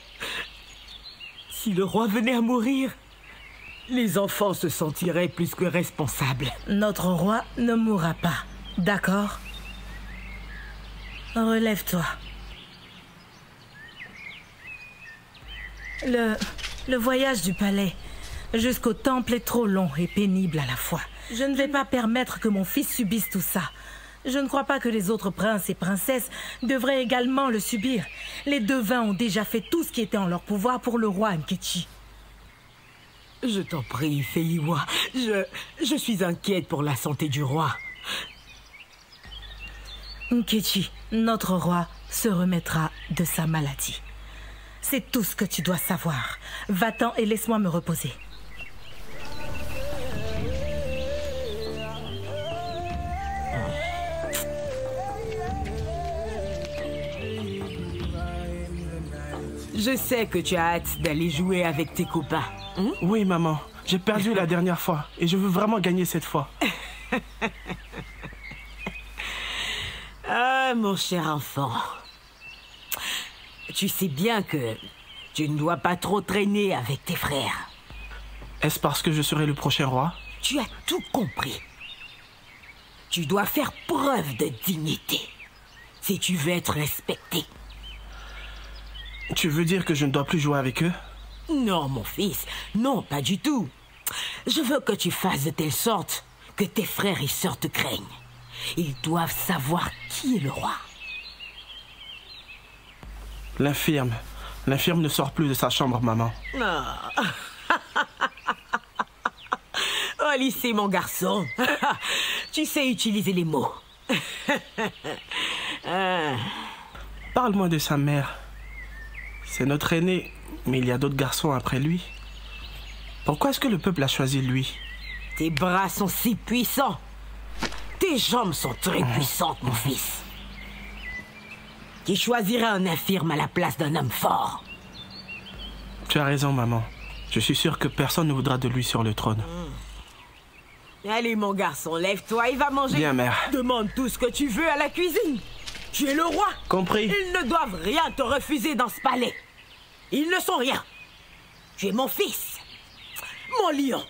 si le roi venait à mourir, les enfants se sentiraient plus que responsables. Notre roi ne mourra pas, d'accord? Relève-toi. Le voyage du palais jusqu'au temple est trop long et pénible à la fois. Je ne vais pas permettre que mon fils subisse tout ça. Je ne crois pas que les autres princes et princesses devraient également le subir. Les devins ont déjà fait tout ce qui était en leur pouvoir pour le roi Nkechi. Je t'en prie, Feiwa. Je suis inquiète pour la santé du roi. Nkechi, notre roi, se remettra de sa maladie. C'est tout ce que tu dois savoir. Va-t'en et laisse-moi me reposer. Je sais que tu as hâte d'aller jouer avec tes copains. Oui, maman. J'ai perdu la dernière fois et je veux vraiment gagner cette fois. Ah, mon cher enfant. Tu sais bien que tu ne dois pas trop traîner avec tes frères. Est-ce parce que je serai le prochain roi? Tu as tout compris. Tu dois faire preuve de dignité si tu veux être respecté. Tu veux dire que je ne dois plus jouer avec eux? Non, mon fils. Non, pas du tout. Je veux que tu fasses de telle sorte que tes frères et sœurs te craignent. Ils doivent savoir qui est le roi. L'infirme. L'infirme ne sort plus de sa chambre, maman. Oh. Oh, lycée, mon garçon. Tu sais utiliser les mots. Parle-moi de sa mère. C'est notre aîné, mais il y a d'autres garçons après lui. Pourquoi est-ce que le peuple a choisi lui? Tes bras sont si puissants. Tes jambes sont très puissantes, mon fils. Qui choisirait un infirme à la place d'un homme fort? Tu as raison, maman. Je suis sûr que personne ne voudra de lui sur le trône. Allez, mon garçon, lève-toi, il va manger. Bien, mère. Demande tout ce que tu veux à la cuisine. Tu es le roi. Compris. Ils ne doivent rien te refuser dans ce palais. Ils ne sont rien. Tu es mon fils. Mon lion.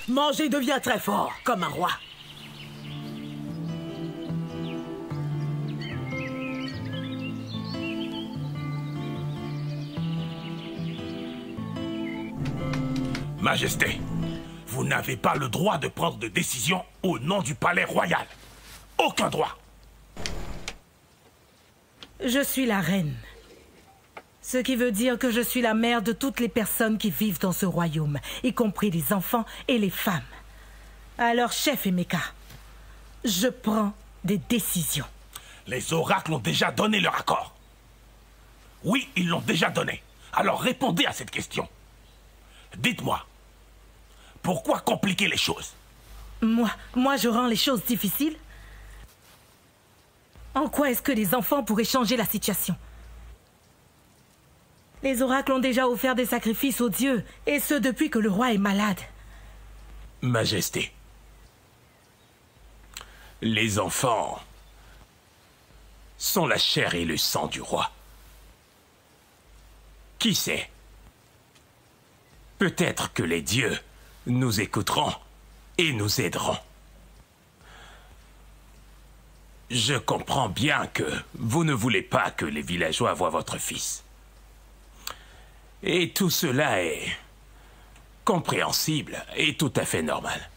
Mange et deviens très fort, comme un roi. Majesté, vous n'avez pas le droit de prendre de décision au nom du palais royal. aucun droit. Je suis la reine. Ce qui veut dire que je suis la mère de toutes les personnes qui vivent dans ce royaume, y compris les enfants et les femmes. Alors, chef Emeka, je prends des décisions. Les oracles ont déjà donné leur accord. Oui, ils l'ont déjà donné. Alors répondez à cette question. Dites-moi, pourquoi compliquer les choses? Moi, je rends les choses difficiles? En quoi est-ce que les enfants pourraient changer la situation? Les oracles ont déjà offert des sacrifices aux dieux, et ce depuis que le roi est malade. Majesté, les enfants sont la chair et le sang du roi. Qui sait? Peut-être que les dieux nous écouteront et nous aideront. Je comprends bien que vous ne voulez pas que les villageois voient votre fils. Et tout cela est compréhensible et tout à fait normal.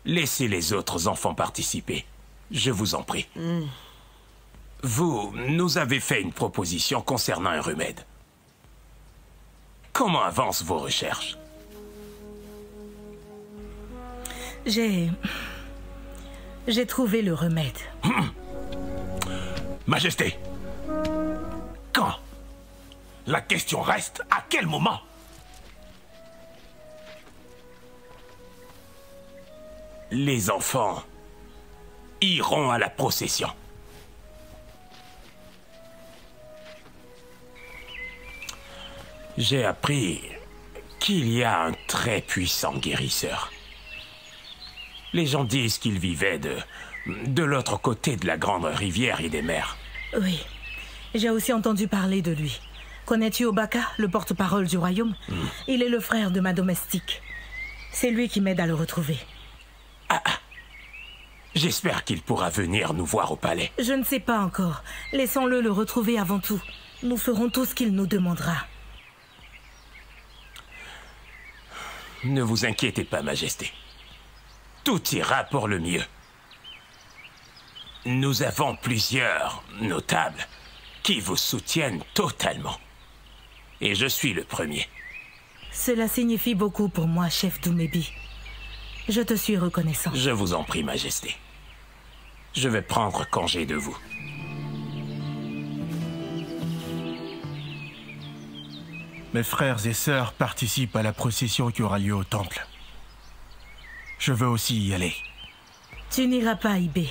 Laissez les autres enfants participer, je vous en prie. Vous nous avez fait une proposition concernant un remède. Comment avancent vos recherches? J'ai trouvé le remède. Majesté, quand? La question reste, à quel moment? Les enfants iront à la procession. J'ai appris qu'il y a un très puissant guérisseur. Les gens disent qu'il vivait de l'autre côté de la grande rivière et des mers. Oui, j'ai aussi entendu parler de lui. Connais-tu Obaka, le porte-parole du royaume? Il est le frère de ma domestique. C'est lui qui m'aide à le retrouver. J'espère qu'il pourra venir nous voir au palais. Je ne sais pas encore. Laissons-le le retrouver avant tout. Nous ferons tout ce qu'il nous demandera. Ne vous inquiétez pas, Majesté. Tout ira pour le mieux. Nous avons plusieurs notables qui vous soutiennent totalement. Et je suis le premier. Cela signifie beaucoup pour moi, chef Doumébi. Je te suis reconnaissant. Je vous en prie, Majesté. Je vais prendre congé de vous. Mes frères et sœurs participent à la procession qui aura lieu au temple. Je veux aussi y aller. Tu n'iras pas, Ibé.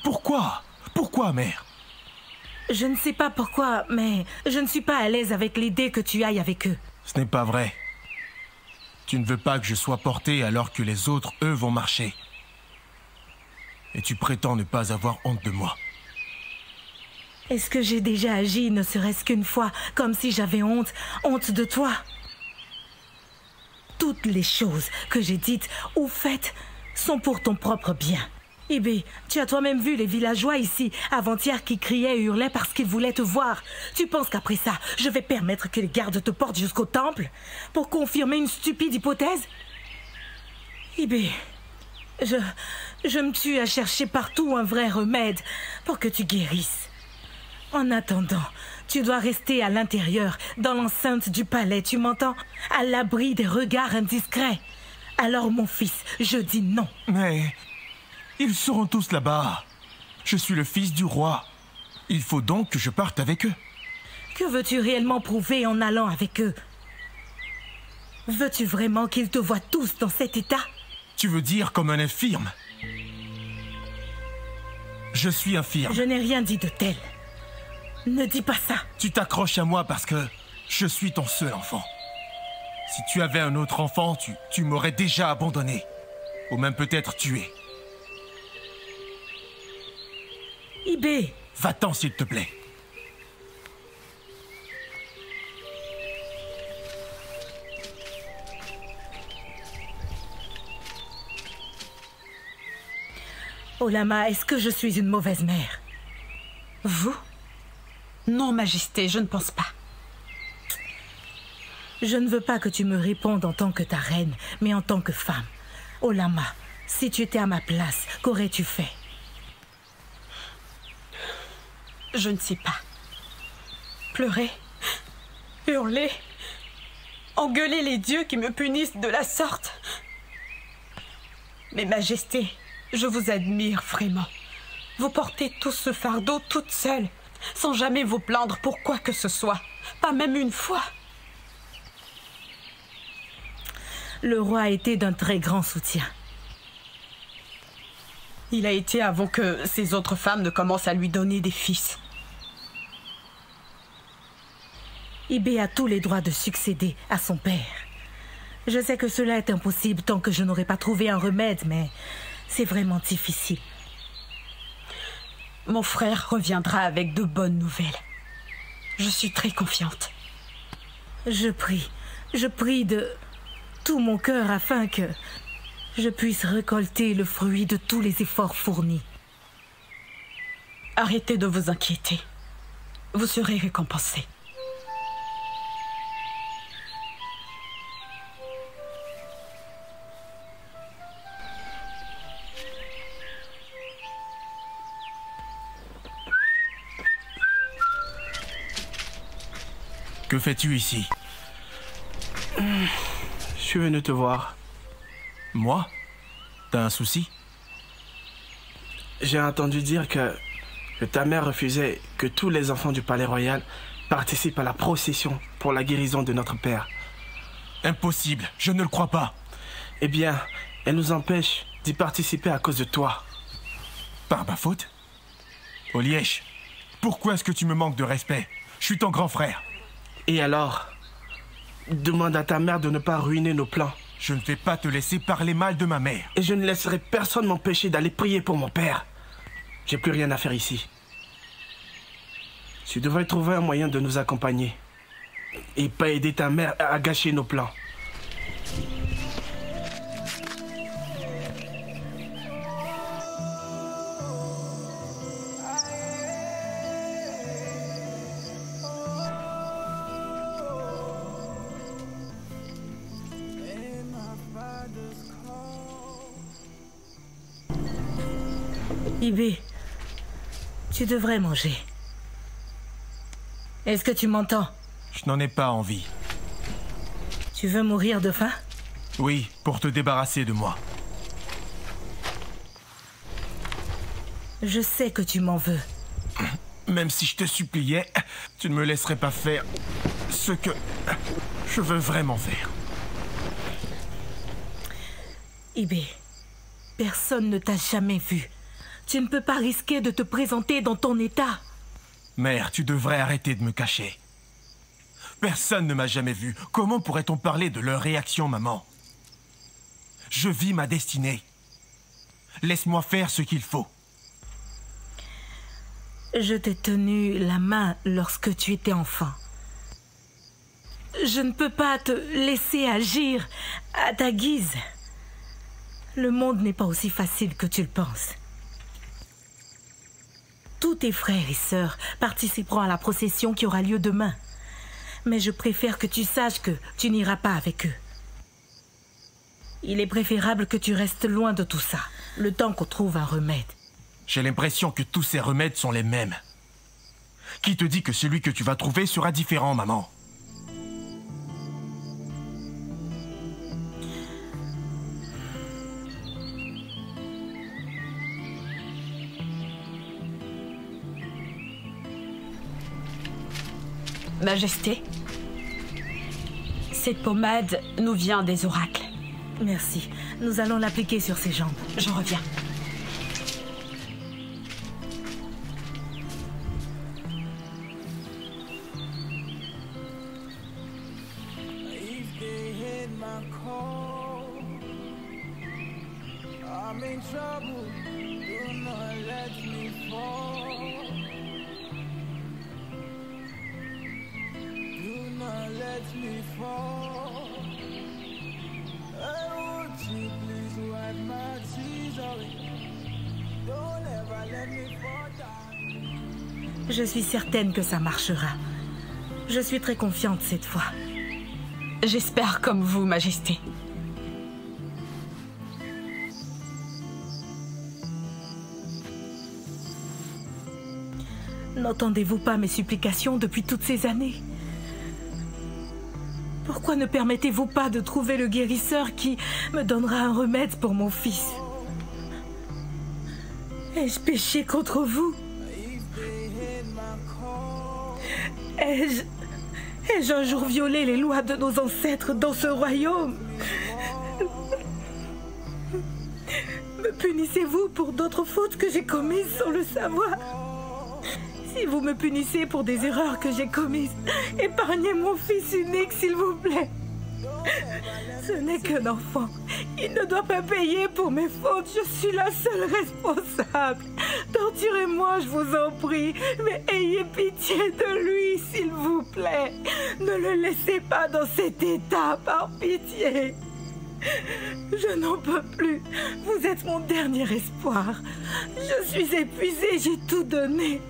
Pourquoi? Pourquoi, mère? Je ne sais pas pourquoi, mais je ne suis pas à l'aise avec l'idée que tu ailles avec eux. Ce n'est pas vrai. Tu ne veux pas que je sois porté alors que les autres, eux, vont marcher. Et tu prétends ne pas avoir honte de moi. Est-ce que j'ai déjà agi, ne serait-ce qu'une fois, comme si j'avais honte de toi? Toutes les choses que j'ai dites ou faites sont pour ton propre bien. Ibé, tu as toi-même vu les villageois ici, avant-hier, qui criaient et hurlaient parce qu'ils voulaient te voir. Tu penses qu'après ça, je vais permettre que les gardes te portent jusqu'au temple pour confirmer une stupide hypothèse? Ibé, je me tue à chercher partout un vrai remède pour que tu guérisses. En attendant, tu dois rester à l'intérieur, dans l'enceinte du palais, tu m'entends? À l'abri des regards indiscrets. Alors, mon fils, je dis non. Mais ils seront tous là-bas. Je suis le fils du roi. Il faut donc que je parte avec eux. Que veux-tu réellement prouver en allant avec eux? Veux-tu vraiment qu'ils te voient tous dans cet état? Tu veux dire comme un infirme? Je suis infirme. Je n'ai rien dit de tel. Ne dis pas ça. Tu t'accroches à moi parce que je suis ton seul enfant. Si tu avais un autre enfant, tu m'aurais déjà abandonné. Ou même peut-être tué. Ibé. Va-t'en, s'il te plaît. Olama, est-ce que je suis une mauvaise mère? Vous? Non, Majesté, je ne pense pas. Je ne veux pas que tu me répondes en tant que ta reine, mais en tant que femme. Olama, si tu étais à ma place, qu'aurais-tu fait? Je ne sais pas. Pleurer, hurler, engueuler les dieux qui me punissent de la sorte. Mais Majesté, je vous admire vraiment. Vous portez tout ce fardeau toute seule, sans jamais vous plaindre pour quoi que ce soit, pas même une fois. Le roi a été d'un très grand soutien. Il a été avant que ces autres femmes ne commencent à lui donner des fils. Ibé a tous les droits de succéder à son père. Je sais que cela est impossible tant que je n'aurai pas trouvé un remède, mais c'est vraiment difficile. Mon frère reviendra avec de bonnes nouvelles. Je suis très confiante. Je prie de tout mon cœur afin que je puisse récolter le fruit de tous les efforts fournis. Arrêtez de vous inquiéter. Vous serez récompensé. Que fais-tu ici? Je suis venu te voir. Moi? T'as un souci? J'ai entendu dire que ta mère refusait que tous les enfants du palais royal participent à la procession pour la guérison de notre père. Impossible, je ne le crois pas. Eh bien, elle nous empêche d'y participer à cause de toi. Par ma faute? Olièche, pourquoi est-ce que tu me manques de respect? Je suis ton grand frère. Et alors? Demande à ta mère de ne pas ruiner nos plans. Je ne vais pas te laisser parler mal de ma mère. Et je ne laisserai personne m'empêcher d'aller prier pour mon père. J'ai plus rien à faire ici. Tu devrais trouver un moyen de nous accompagner. Et pas aider ta mère à gâcher nos plans. Ibé, tu devrais manger. Est-ce que tu m'entends? Je n'en ai pas envie. Tu veux mourir de faim? Oui, pour te débarrasser de moi. Je sais que tu m'en veux. Même si je te suppliais, tu ne me laisserais pas faire ce que je veux vraiment faire. Ibé, personne ne t'a jamais vu. Tu ne peux pas risquer de te présenter dans ton état. Mère, tu devrais arrêter de me cacher. Personne ne m'a jamais vu. Comment pourrait-on parler de leur réaction, maman? Je vis ma destinée. Laisse-moi faire ce qu'il faut. Je t'ai tenu la main lorsque tu étais enfant. Je ne peux pas te laisser agir à ta guise. Le monde n'est pas aussi facile que tu le penses. Tous tes frères et sœurs participeront à la procession qui aura lieu demain. Mais je préfère que tu saches que tu n'iras pas avec eux. Il est préférable que tu restes loin de tout ça, le temps qu'on trouve un remède. J'ai l'impression que tous ces remèdes sont les mêmes. Qui te dit que celui que tu vas trouver sera différent, maman? Majesté, cette pommade nous vient des oracles. Merci. Nous allons l'appliquer sur ses jambes. Je reviens. Je suis certaine que ça marchera. Je suis très confiante cette fois. J'espère comme vous, Majesté. N'entendez-vous pas mes supplications depuis toutes ces années? Pourquoi ne permettez-vous pas de trouver le guérisseur qui me donnera un remède pour mon fils? Ai-je péché contre vous? Ai-je un jour violé les lois de nos ancêtres dans ce royaume? Me punissez-vous pour d'autres fautes que j'ai commises sans le savoir? Si vous me punissez pour des erreurs que j'ai commises, épargnez mon fils unique, s'il vous plaît. Ce n'est qu'un enfant. Il ne doit pas payer pour mes fautes. Je suis la seule responsable. Torturez-moi, je vous en prie. Mais ayez pitié de lui, s'il vous plaît. Ne le laissez pas dans cet état, par pitié. Je n'en peux plus. Vous êtes mon dernier espoir. Je suis épuisée, j'ai tout donné.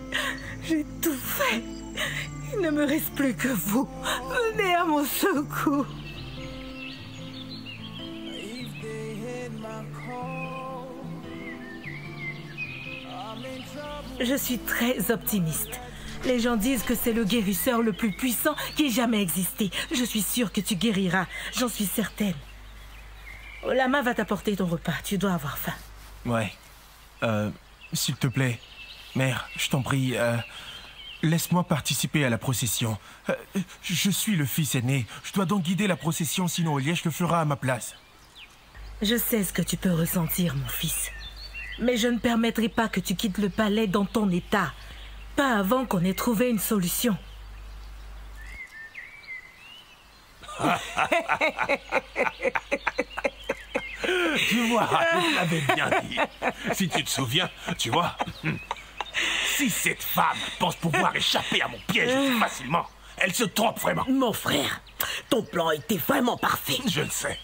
J'ai tout fait. Il ne me reste plus que vous. Venez à mon secours. Je suis très optimiste. Les gens disent que c'est le guérisseur le plus puissant qui ait jamais existé. Je suis sûre que tu guériras. J'en suis certaine. Olama va t'apporter ton repas. Tu dois avoir faim. Ouais. S'il te plaît, mère, je t'en prie, laisse-moi participer à la procession. Je suis le fils aîné. Je dois donc guider la procession, sinon Olièche le fera à ma place. Je sais ce que tu peux ressentir, mon fils. Mais je ne permettrai pas que tu quittes le palais dans ton état. Pas avant qu'on ait trouvé une solution. Tu vois, je l'avais bien dit. Si tu te souviens, tu vois. Si cette femme pense pouvoir échapper à mon piège facilement, elle se trompe vraiment. Mon frère, ton plan était vraiment parfait. Je le sais.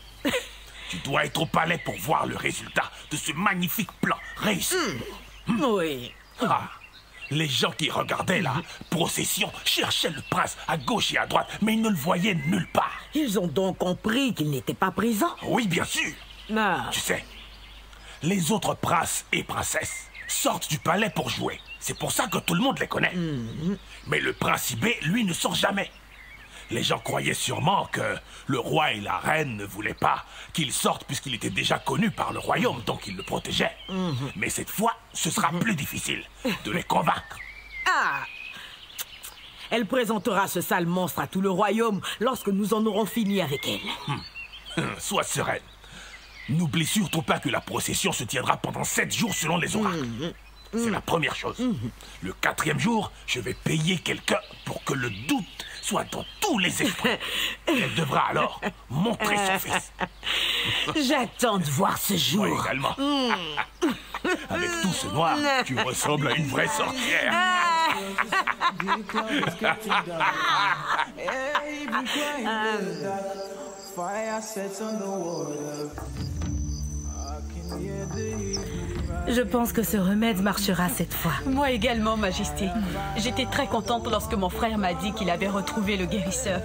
Tu dois être au palais pour voir le résultat de ce magnifique plan réussi. Oui. Ah, les gens qui regardaient la procession cherchaient le prince à gauche et à droite, mais ils ne le voyaient nulle part. Ils ont donc compris qu'il n'était pas présent? Oui, bien sûr. Tu sais, les autres princes et princesses sortent du palais pour jouer. C'est pour ça que tout le monde les connaît. Mais le principé, lui, ne sort jamais. Les gens croyaient sûrement que le roi et la reine ne voulaient pas qu'il sorte puisqu'il était déjà connu par le royaume, donc ils le protégeaient. Mais cette fois, ce sera plus difficile de les convaincre. Ah! Elle présentera ce sale monstre à tout le royaume lorsque nous en aurons fini avec elle. Sois sereine. N'oublie surtout pas que la procession se tiendra pendant 7 jours selon les oracles. C'est la première chose. Le 4e jour, je vais payer quelqu'un pour que le doute soit dans tous les esprits. Elle devra alors montrer son fils. J'attends de voir ce jour. Moi également. Avec tout ce noir, tu ressembles à une vraie sorcière. Je pense que ce remède marchera cette fois. Moi également, Majesté. J'étais très contente lorsque mon frère m'a dit qu'il avait retrouvé le guérisseur.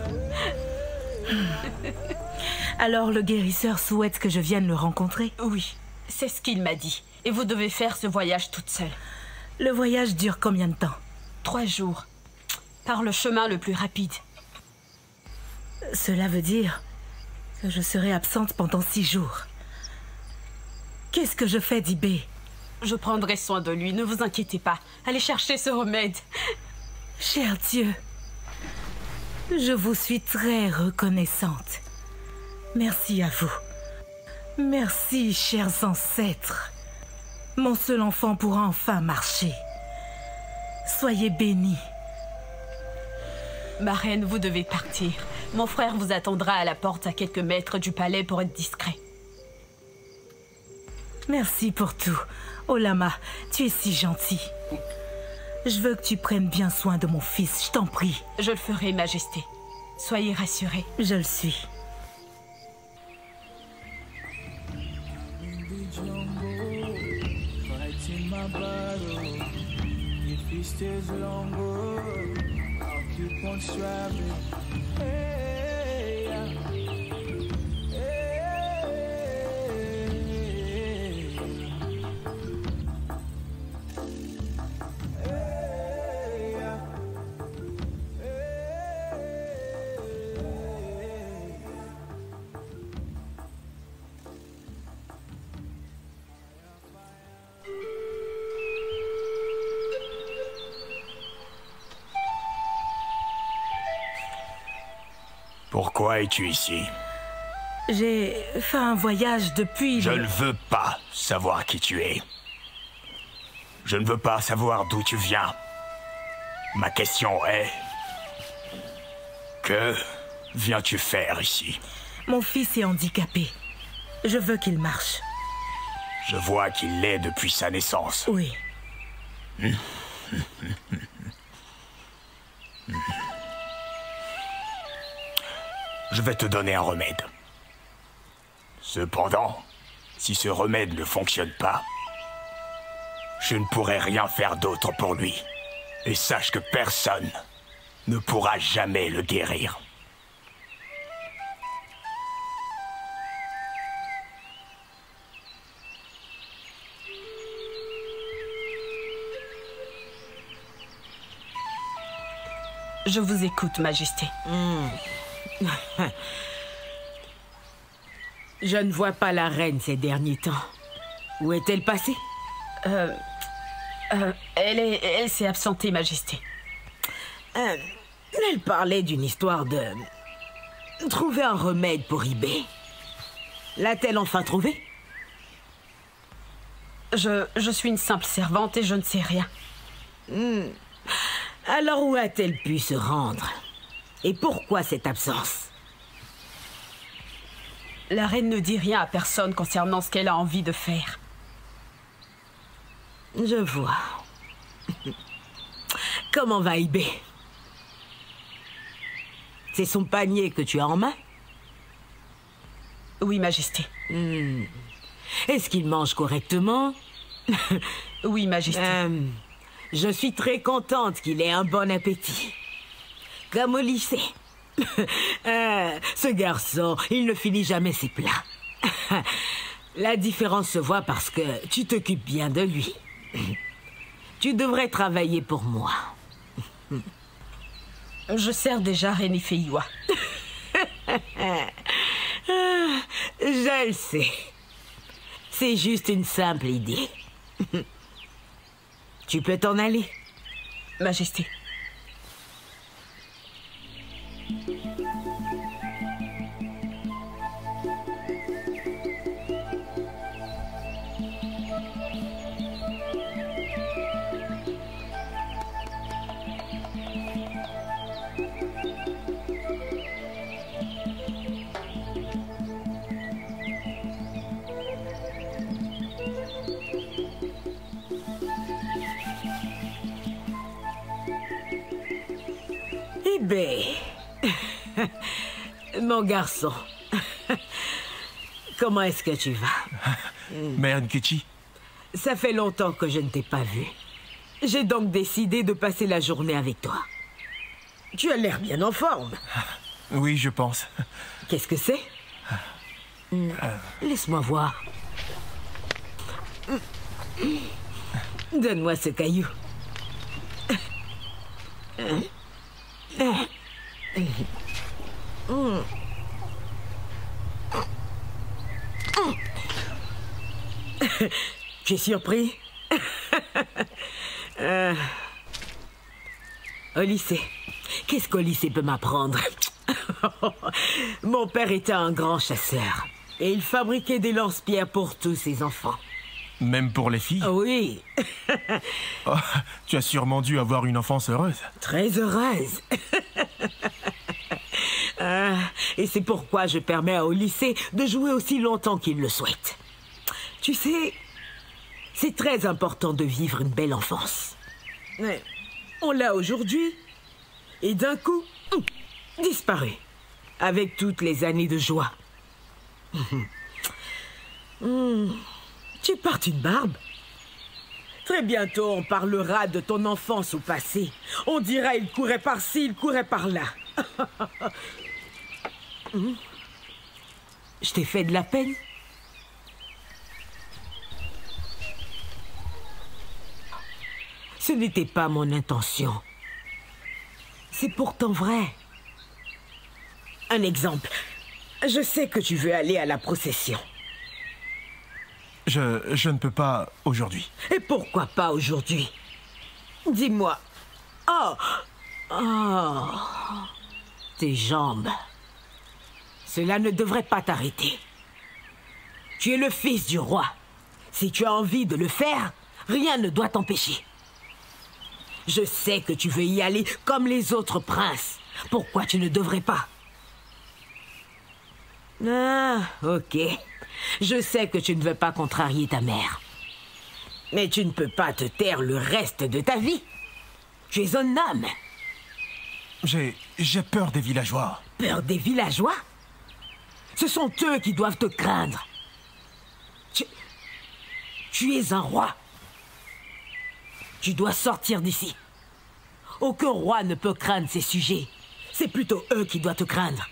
Alors le guérisseur souhaite que je vienne le rencontrer? Oui, c'est ce qu'il m'a dit. Et vous devez faire ce voyage toute seule. Le voyage dure combien de temps? 3 jours. Par le chemin le plus rapide. Cela veut dire que je serai absente pendant 6 jours. Qu'est-ce que je fais d'Ibé? Je prendrai soin de lui, ne vous inquiétez pas. Allez chercher ce remède. Cher Dieu, je vous suis très reconnaissante. Merci à vous. Merci, chers ancêtres. Mon seul enfant pourra enfin marcher. Soyez bénis. Ma reine, vous devez partir. Mon frère vous attendra à la porte à quelques mètres du palais pour être discret. Merci pour tout. Olama, tu es si gentil. Je veux que tu prennes bien soin de mon fils, je t'en prie. Je le ferai, Majesté. Soyez rassurés. Je le suis. Pourquoi es-tu ici? J'ai fait un voyage depuis... Je ne veux pas savoir qui tu es. Je ne veux pas savoir d'où tu viens. Ma question est... Que viens-tu faire ici? Mon fils est handicapé. Je veux qu'il marche. Je vois qu'il l'est depuis sa naissance. Oui. Je vais te donner un remède. Cependant, si ce remède ne fonctionne pas, je ne pourrai rien faire d'autre pour lui. Et sache que personne ne pourra jamais le guérir. Je vous écoute, Majesté. Je ne vois pas la reine ces derniers temps. Où est-elle passée? Elle s'est absentée, Majesté. Elle parlait d'une histoire de... trouver un remède pour Ibé. L'a-t-elle enfin trouvé? Je suis une simple servante et je ne sais rien. Alors où a-t-elle pu se rendre? Et pourquoi cette absence? La reine ne dit rien à personne concernant ce qu'elle a envie de faire. Je vois. Comment va Ibé? C'est son panier que tu as en main? Oui, Majesté. Est-ce qu'il mange correctement? Oui, Majesté. Je suis très contente qu'il ait un bon appétit. Comme au lycée. Ce garçon, il ne finit jamais ses plats. La différence se voit parce que tu t'occupes bien de lui. Tu devrais travailler pour moi. Je sers déjà Réni Feiwa. Je le sais. C'est juste une simple idée. Tu peux t'en aller, Majesté. Ibé, mon garçon, comment est-ce que tu vas? Mère Nkechi. Ça fait longtemps que je ne t'ai pas vu. J'ai donc décidé de passer la journée avec toi. Tu as l'air bien en forme. Oui, je pense. Qu'est-ce que c'est? Laisse-moi voir. Donne-moi ce caillou. Tu es surpris? Au lycée. Qu'est-ce qu'au lycée peut m'apprendre? Mon père était un grand chasseur. Et il fabriquait des lance-pierres pour tous ses enfants. Même pour les filles? Oui. Oh, tu as sûrement dû avoir une enfance heureuse. Très heureuse. Et c'est pourquoi je permets au lycée de jouer aussi longtemps qu'il le souhaite. Tu sais, c'est très important de vivre une belle enfance. Ouais. On l'a aujourd'hui, et d'un coup, disparu. Avec toutes les années de joie. Tu portes une barbe? Très bientôt, on parlera de ton enfance au passé. On dira il courait par-ci, il courait par-là. Je t'ai fait de la peine? Ce n'était pas mon intention. C'est pourtant vrai. Un exemple. Je sais que tu veux aller à la procession. Je ne peux pas aujourd'hui. Et pourquoi pas aujourd'hui? Dis-moi. Oh, tes jambes. Cela ne devrait pas t'arrêter. Tu es le fils du roi. Si tu as envie de le faire, rien ne doit t'empêcher. Je sais que tu veux y aller comme les autres princes. Pourquoi tu ne devrais pas? Ah, ok. Je sais que tu ne veux pas contrarier ta mère. Mais tu ne peux pas te taire le reste de ta vie. Tu es un homme. J'ai peur des villageois. Peur des villageois? Ce sont eux qui doivent te craindre. Tu es un roi. Tu dois sortir d'ici. Aucun roi ne peut craindre ses sujets. C'est plutôt eux qui doivent te craindre.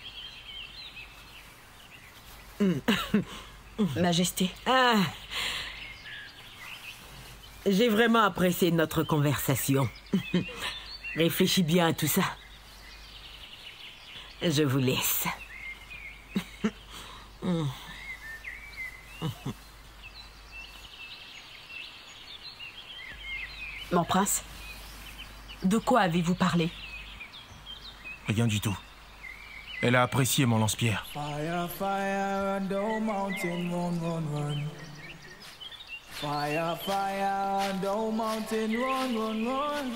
Majesté. Ah. J'ai vraiment apprécié notre conversation. Réfléchis bien à tout ça. Je vous laisse. Mon prince, de quoi avez-vous parlé? Rien du tout. Elle a apprécié mon lance-pierre. Fire, fire, and oh mountain, run, run, run. Fire, fire, and oh mountain, run, run, run.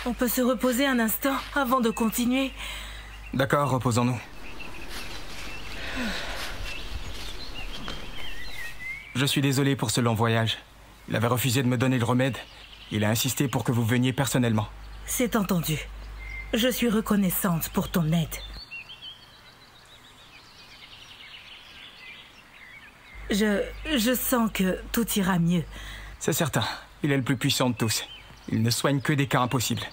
On peut se reposer un instant avant de continuer. D'accord, reposons-nous. Je suis désolé pour ce long voyage. Il avait refusé de me donner le remède. Il a insisté pour que vous veniez personnellement. C'est entendu. Je suis reconnaissante pour ton aide. Je sens que tout ira mieux. C'est certain. Il est le plus puissant de tous. Il ne soigne que des cas impossibles.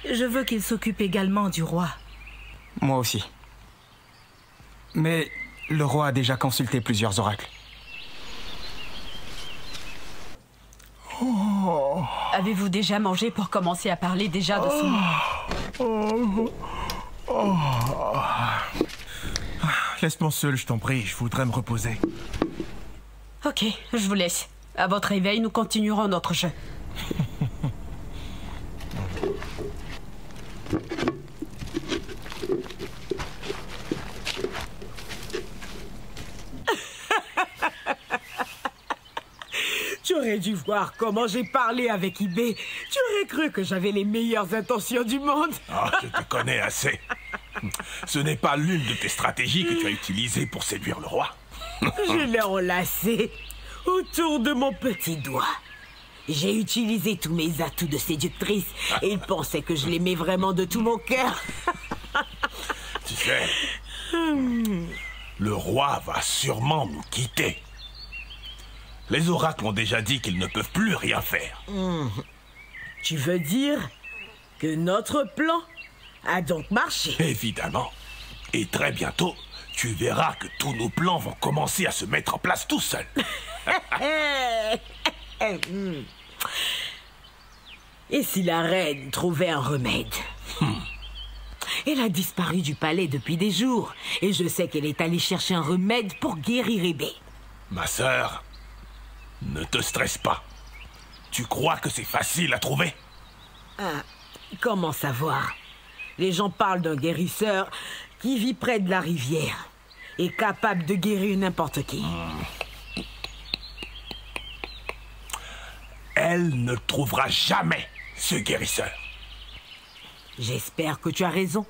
Je veux qu'il s'occupe également du roi. Moi aussi. Mais le roi a déjà consulté plusieurs oracles. Oh. Avez-vous déjà mangé pour commencer à parler déjà de son... Laisse-moi seul, je t'en prie, je voudrais me reposer. Ok, je vous laisse. À votre réveil, nous continuerons notre jeu. Tu aurais dû voir comment j'ai parlé avec Ibé. Tu aurais cru que j'avais les meilleures intentions du monde. Ah, je te connais assez. Ce n'est pas l'une de tes stratégies que tu as utilisées pour séduire le roi. Je l'ai enlacé autour de mon petit doigt. J'ai utilisé tous mes atouts de séductrice et il pensait que je l'aimais vraiment de tout mon cœur. Tu sais, le roi va sûrement nous quitter. Les oracles ont déjà dit qu'ils ne peuvent plus rien faire. Tu veux dire que notre plan a donc marché? Évidemment. Et très bientôt, tu verras que tous nos plans vont commencer à se mettre en place tout seuls. Et si la reine trouvait un remède? Elle a disparu du palais depuis des jours. Et je sais qu'elle est allée chercher un remède pour guérir Ibé. Ma sœur, ne te stresse pas. Tu crois que c'est facile à trouver? Ah, comment savoir? Les gens parlent d'un guérisseur qui vit près de la rivière et capable de guérir n'importe qui. Elle ne trouvera jamais ce guérisseur. J'espère que tu as raison.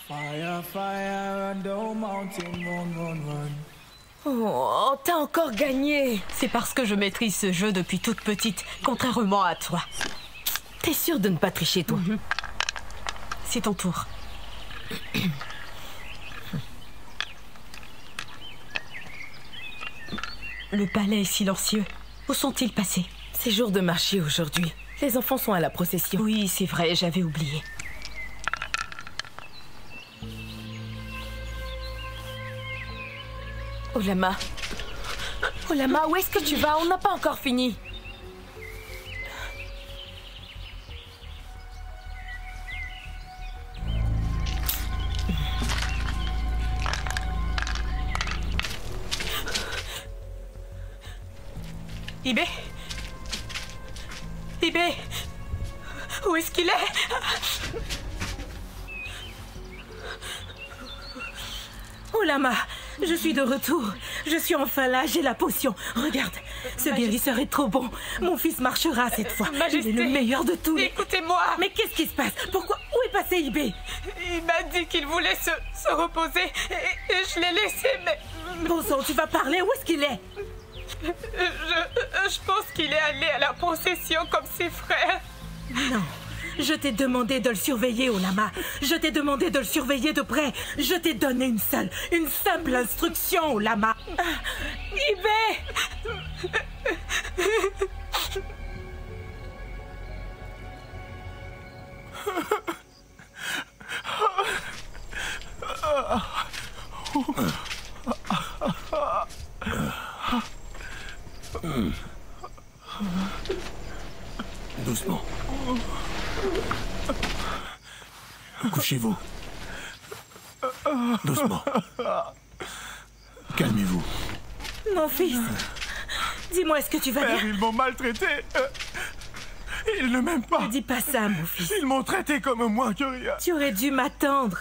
Fire, fire, and oh mountain, run, run, run. Oh, t'as encore gagné. C'est parce que je maîtrise ce jeu depuis toute petite, contrairement à toi. T'es sûre de ne pas tricher, toi? C'est ton tour. Le palais est silencieux. Où sont-ils passés? C'est jour de marché aujourd'hui. Les enfants sont à la procession. Oui, c'est vrai, j'avais oublié. Olama. Olama, où est-ce que tu vas? On n'a pas encore fini. Ibé? Ibé? Où est-ce qu'il est? Oh Lama, je suis de retour. Je suis enfin là, j'ai la potion. Regarde, ce guérisseur est trop bon. Mon fils marchera cette fois. Majesté, il est le meilleur de tous. Écoutez-moi. Mais qu'est-ce qui se passe? Pourquoi? Où est passé Ibé? Il m'a dit qu'il voulait se reposer et je l'ai laissé, mais... Bon sang, tu vas parler? Où est-ce qu'il est? Je pense qu'il est allé à la procession comme ses frères. Non. Je t'ai demandé de le surveiller, Olama. Je t'ai demandé de le surveiller de près. Je t'ai donné une simple instruction, Olama. Ibé! Doucement. Couchez-vous. Doucement. Calmez-vous. Mon fils, dis-moi, est-ce que tu vas bien? Ils m'ont maltraité. Ils ne m'aiment pas. Ne dis pas ça, mon fils. Ils m'ont traité comme moins que rien. Tu aurais dû m'attendre.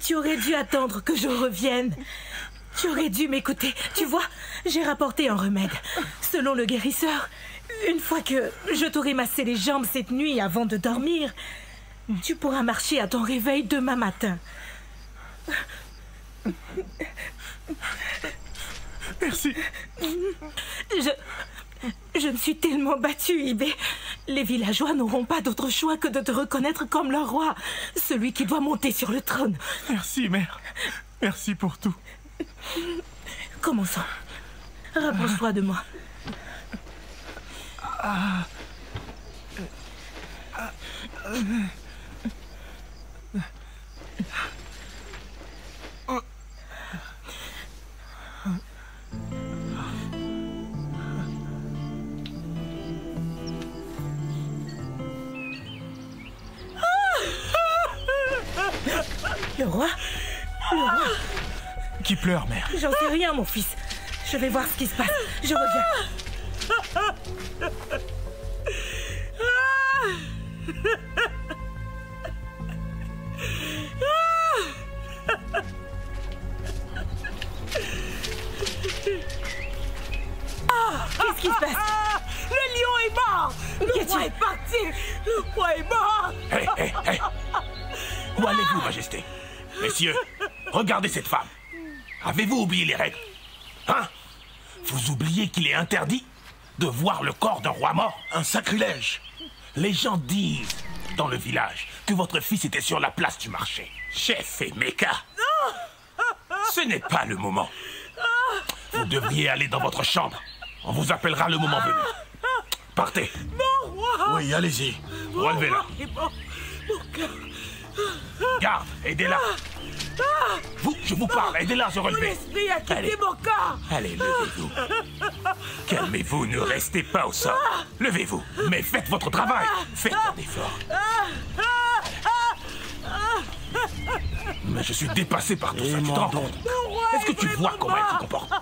Tu aurais dû attendre que je revienne. Tu aurais dû m'écouter. Tu vois, j'ai rapporté un remède. Selon le guérisseur, une fois que je t'aurai massé les jambes cette nuit avant de dormir, tu pourras marcher à ton réveil demain matin. Merci. Je me suis tellement battue, Ibé. Les villageois n'auront pas d'autre choix que de te reconnaître comme leur roi, celui qui doit monter sur le trône. Merci, mère. Merci pour tout. Commençons. Rapproche-toi de moi. Le roi? Le roi? Qui pleure, mère? J'en sais rien, mon fils. Je vais voir ce qui se passe. Je reviens. Qu'est-ce qui se passe? Le lion est mort! Le roi est parti! Le roi est mort! Hé, hé, hé! Où allez-vous, Majesté? Messieurs, regardez cette femme. Avez-vous oublié les règles? Hein? Vous oubliez qu'il est interdit de voir le corps d'un roi mort? Un sacrilège! Les gens disent dans le village que votre fils était sur la place du marché. Chef Emeka, ce n'est pas le moment. Vous devriez aller dans votre chambre. On vous appellera le moment venu. Partez. Mon roi! Oui, allez-y. Relevez-la. Garde, aidez-la. Vous, je vous parle, aidez-la à se relever. Mon esprit a quitté mon corps. Allez, levez-vous. Calmez-vous, ne restez pas au sol. Levez-vous, mais faites votre travail. Faites un effort. Mais je suis dépassé par tout ça, tu te rends compte? Est-ce que tu vois comment elle se comporte?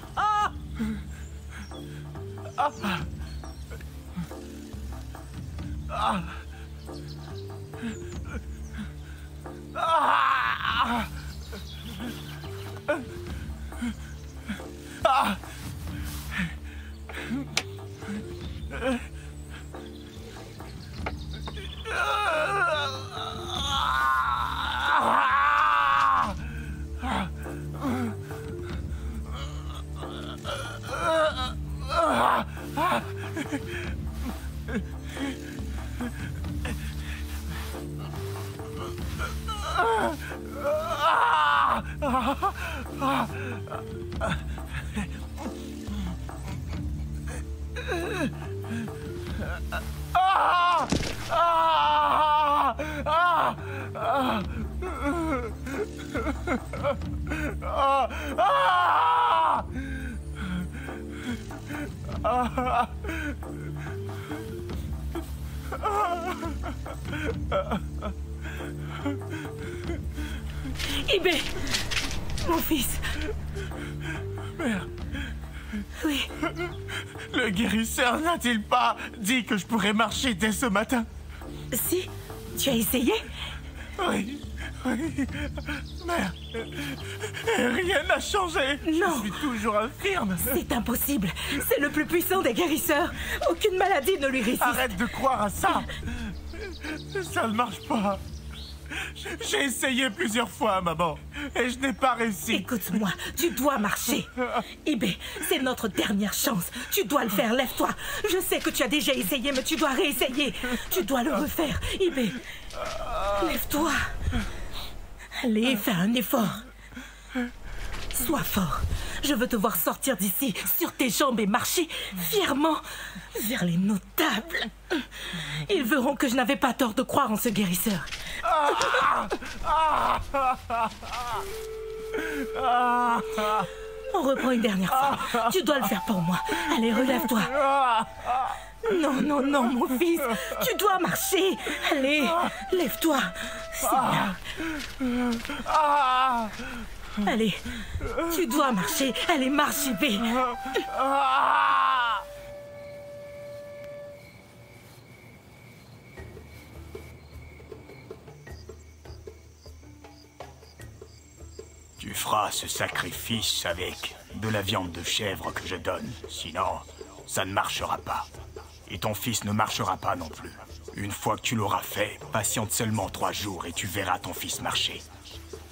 Ibé, mon fils. Mère. Oui. Le guérisseur n'a-t-il pas dit que je pourrais marcher dès ce matin? Si, tu as essayé? Oui, oui. Mère, rien n'a changé. Non. Je suis toujours infirme. C'est impossible. C'est le plus puissant des guérisseurs. Aucune maladie ne lui résiste. Arrête de croire à ça. Ça ne marche pas. J'ai essayé plusieurs fois, maman, et je n'ai pas réussi. Écoute-moi, tu dois marcher. Ibé, c'est notre dernière chance. Tu dois le faire, lève-toi. Je sais que tu as déjà essayé, mais tu dois réessayer. Tu dois le refaire. Ibé, lève-toi. Allez, fais un effort. Sois fort. Je veux te voir sortir d'ici, sur tes jambes et marcher fièrement vers les notables. Ils verront que je n'avais pas tort de croire en ce guérisseur. On reprend une dernière fois. Tu dois le faire pour moi. Allez, relève-toi. Non, non, non, mon fils. Tu dois marcher. Allez, lève-toi. C'est bien. Allez, tu dois marcher. Allez, marche, Ibé. Tu feras ce sacrifice avec de la viande de chèvre que je donne. Sinon, ça ne marchera pas. Et ton fils ne marchera pas non plus. Une fois que tu l'auras fait, patiente seulement 3 jours et tu verras ton fils marcher.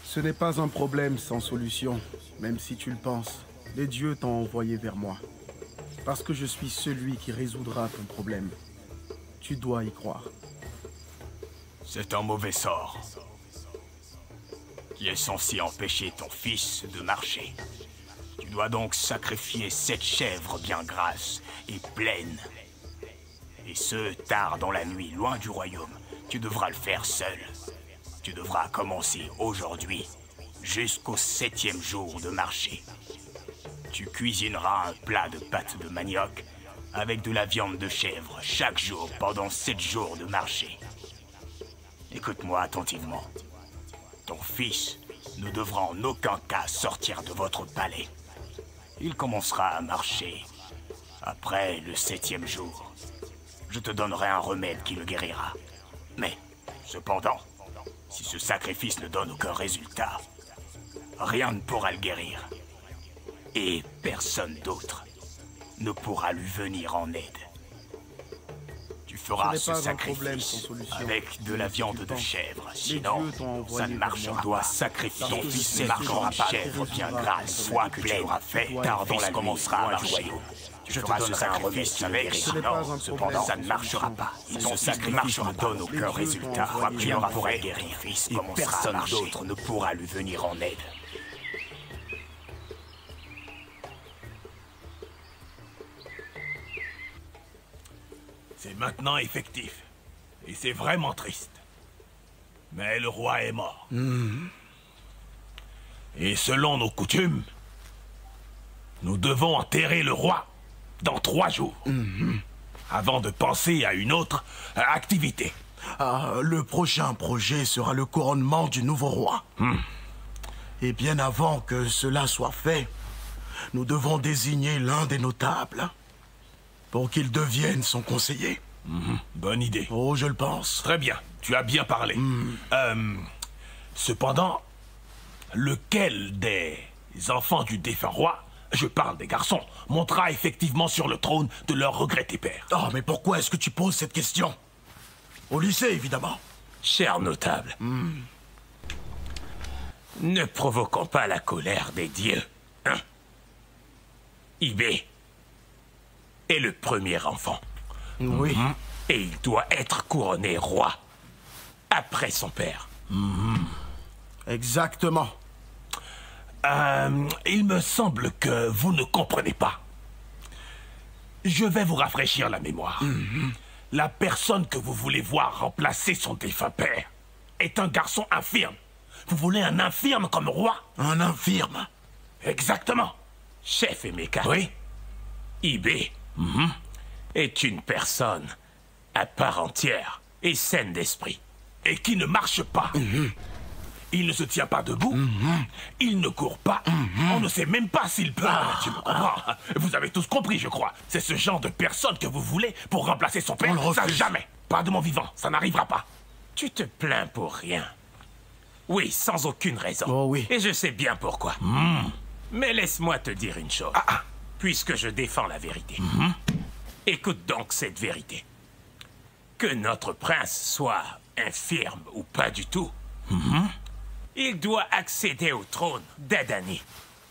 Ce n'est pas un problème sans solution, même si tu le penses. Les dieux t'ont envoyé vers moi. Parce que je suis celui qui résoudra ton problème. Tu dois y croire. C'est un mauvais sort qui est censé empêcher ton fils de marcher. Tu dois donc sacrifier 7 chèvres bien grasses et pleines. Et ce, tard dans la nuit, loin du royaume. Tu devras le faire seul. Tu devras commencer aujourd'hui, jusqu'au 7e jour de marché. Tu cuisineras un plat de pâte de manioc avec de la viande de chèvre chaque jour pendant 7 jours de marché. Écoute-moi attentivement. Ton fils ne devra en aucun cas sortir de votre palais. Il commencera à marcher après le 7e jour. Je te donnerai un remède qui le guérira. Mais, cependant, si ce sacrifice ne donne aucun résultat, rien ne pourra le guérir. Et personne d'autre ne pourra lui venir en aide. Tu feras ce sacrifice avec de la viande de chèvre. Sinon, ça ne marchera pas. Tu dois sacrifier ton fils ne marchera pas chèvre bien grasse. Soit que tu l'auras fait, tard dans la commencera à marcher. Tu feras ce sacrifice avec, sinon, cependant, ça ne marchera pas. Et ton sacrifice ne donne aucun résultat. Rien ne pourra guérir, fils, et personne d'autre ne pourra lui venir en aide. C'est maintenant effectif. Et c'est vraiment triste. Mais le roi est mort. Et selon nos coutumes, nous devons enterrer le roi dans 3 jours. Avant de penser à une autre activité. Le prochain projet sera le couronnement du nouveau roi. Et bien avant que cela soit fait, nous devons désigner l'un des notables pour qu'il devienne son conseiller. Bonne idée. Oh, je le pense. Très bien, tu as bien parlé. Cependant, lequel des enfants du défunt roi, je parle des garçons, montera effectivement sur le trône de leur regretté père? Oh, mais pourquoi est-ce que tu poses cette question? Au lycée, évidemment. Cher notable, ne provoquons pas la colère des dieux. Hein? Ibé est le premier enfant. Oui. Et il doit être couronné roi après son père. Exactement. Il me semble que vous ne comprenez pas. Je vais vous rafraîchir la mémoire. La personne que vous voulez voir remplacer son défunt père est un garçon infirme. Vous voulez un infirme comme roi? Un infirme? Exactement. Chef Emeka. Oui. Ibé est une personne à part entière et saine d'esprit. Et qui ne marche pas. Il ne se tient pas debout. Il ne court pas. On ne sait même pas s'il peut. Tu me comprends? Vous avez tous compris, je crois. C'est ce genre de personne que vous voulez pour remplacer son père? Ça, jamais. Pas de mon vivant, ça n'arrivera pas. Tu te plains pour rien. Oui, sans aucune raison. Oh oui. Et je sais bien pourquoi. Mais laisse-moi te dire une chose. Puisque je défends la vérité. Écoute donc cette vérité. Que notre prince soit infirme ou pas du tout, il doit accéder au trône d'Adani,